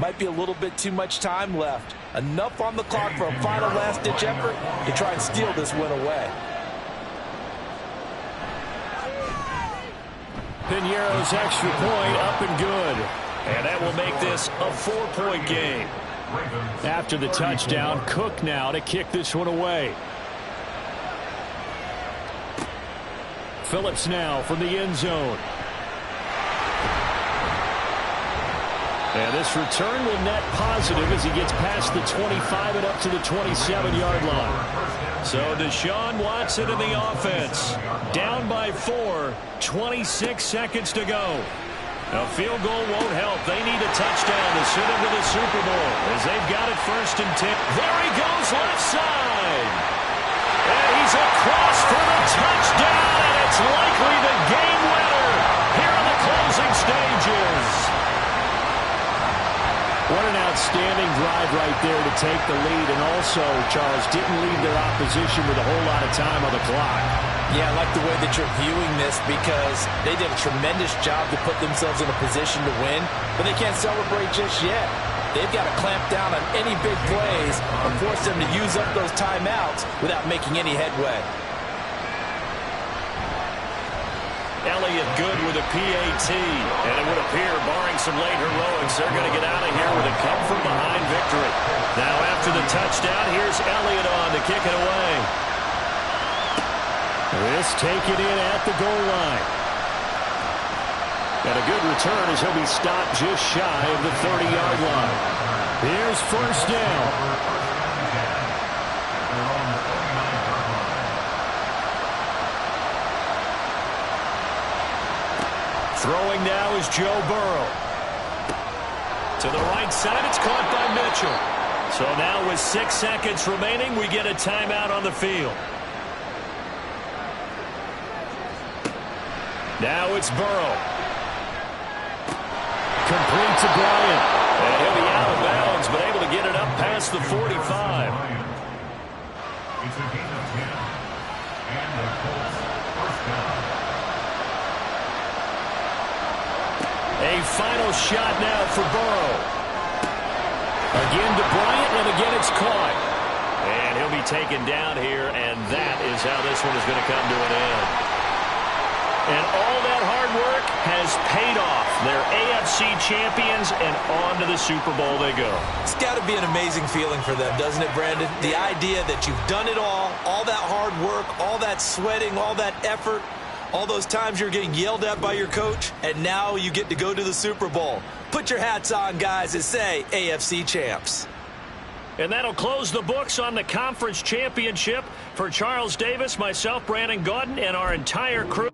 might be a little bit too much time left. Enough on the clock for a final last-ditch effort to try and steal this win away. Piñeiro's extra point up and good. And that will make this a 4-point game. After the touchdown, Cook now to kick this one away. Phillips now from the end zone. And this return will net positive as he gets past the 25 and up to the 27-yard line. So Deshaun Watson in the offense. Down by 4, 26 seconds to go. A field goal won't help. They need a touchdown to send them to the Super Bowl as they've got it 1st and 10. There he goes left side. And he's across for the touchdown, and it's likely the game winner here in the closing stages. What an outstanding drive right there to take the lead, and also, Charles, didn't leave their opposition with a whole lot of time on the clock. Yeah, I like the way that you're viewing this because they did a tremendous job to put themselves in a position to win, but they can't celebrate just yet. They've got to clamp down on any big plays and force them to use up those timeouts without making any headway. Elliott good with a PAT, and it would appear, barring some late heroics, they're going to get out of here with a come-from-behind victory. Now after the touchdown, here's Elliott on to kick it away. This taken in at the goal line. And a good return as he'll be stopped just shy of the 30-yard line. Here's 1st down. Throwing now is Joe Burrow. To the right side, it's caught by Mitchell. So now with 6 seconds remaining, we get a timeout on the field. Now it's Burrow. Complete to Bryant. And he'll be out of bounds, but able to get it up past the 45. It's a gain of 10. And the Colts 1st down. A final shot now for Burrow. Again to Bryant, and again it's caught. And he'll be taken down here, and that is how this one is going to come to an end. And all that hard work has paid off. They're AFC champions, and on to the Super Bowl they go. It's got to be an amazing feeling for them, doesn't it, Brandon? The idea that you've done it all that hard work, all that sweating, all that effort, all those times you're getting yelled at by your coach, and now you get to go to the Super Bowl. Put your hats on, guys, and say AFC champs. And that'll close the books on the conference championship. For Charles Davis, myself, Brandon Gaudin, and our entire crew.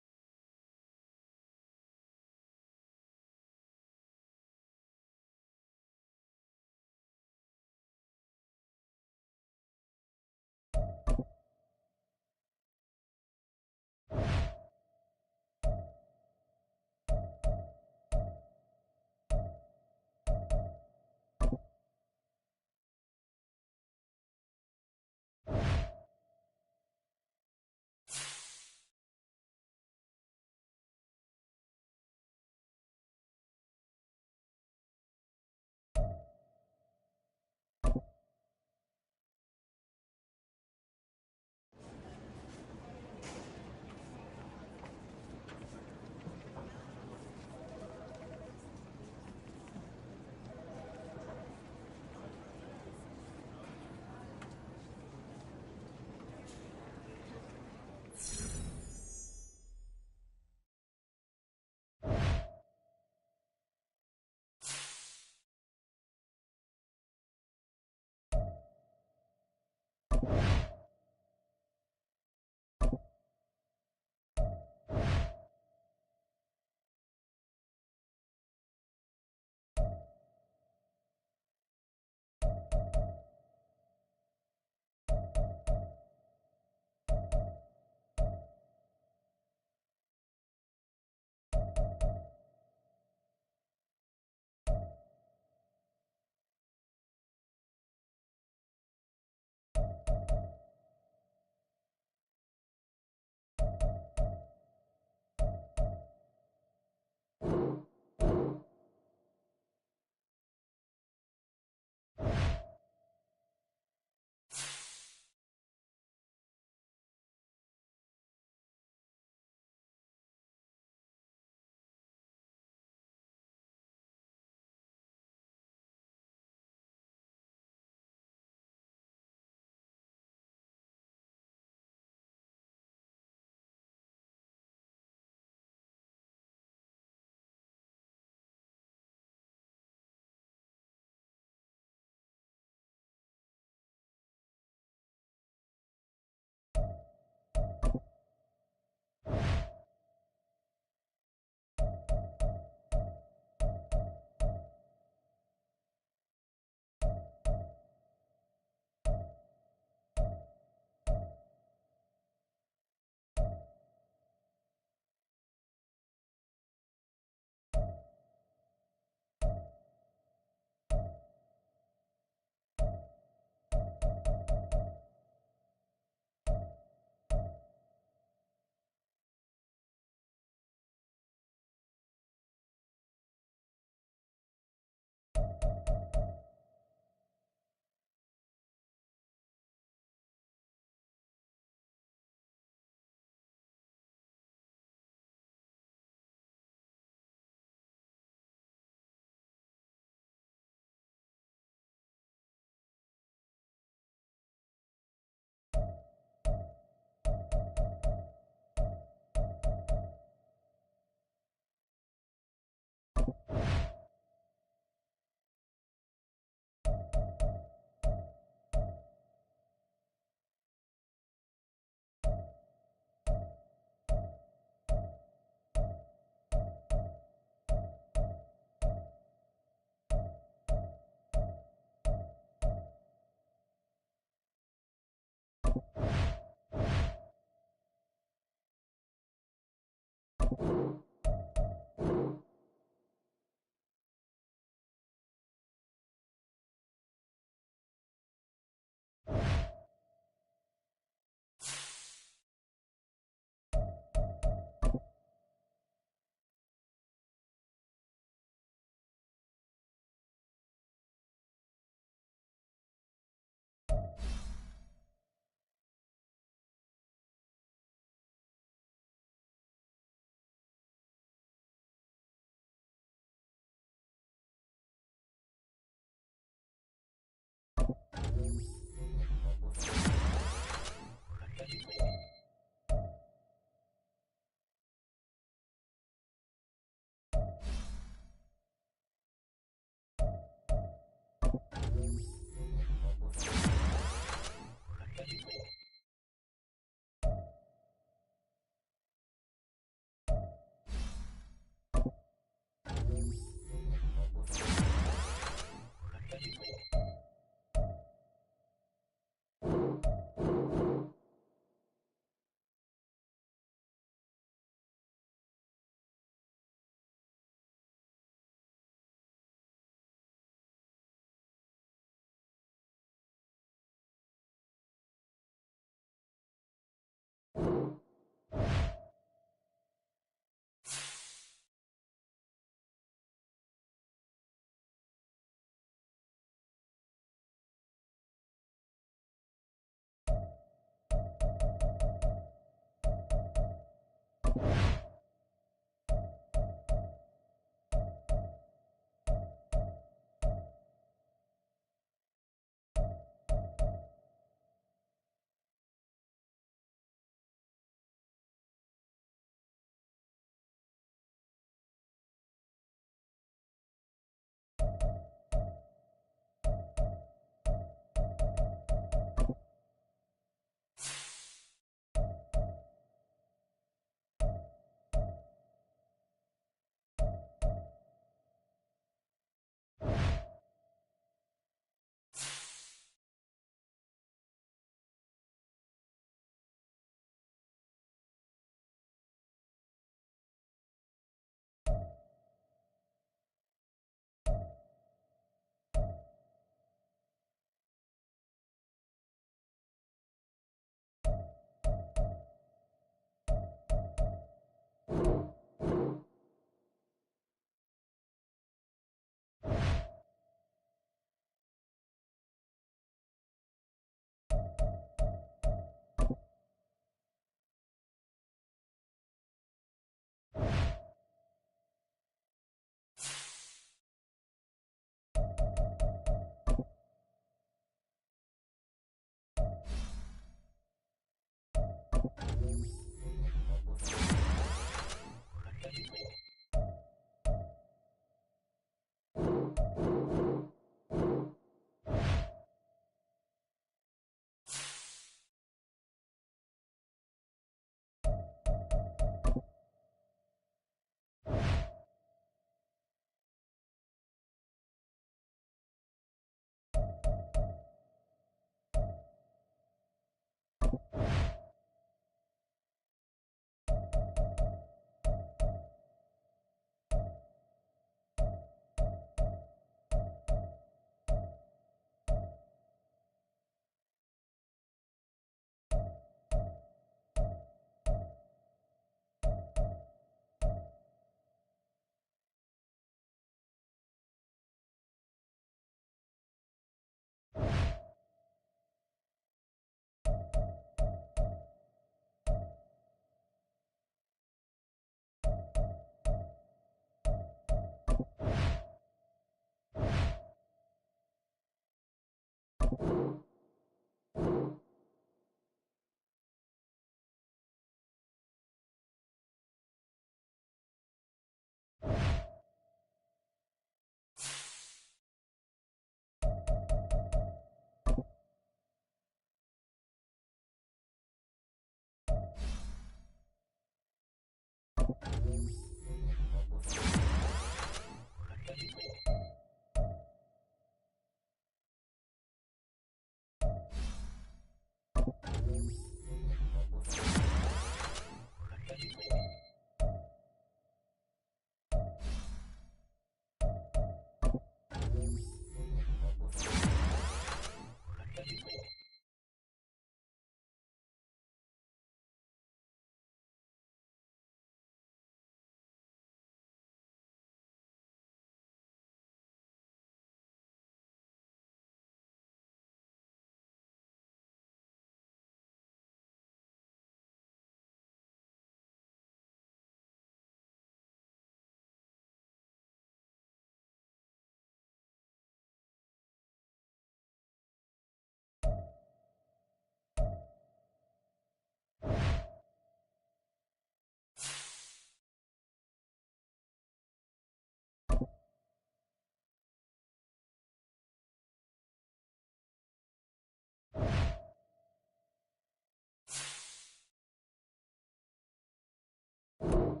You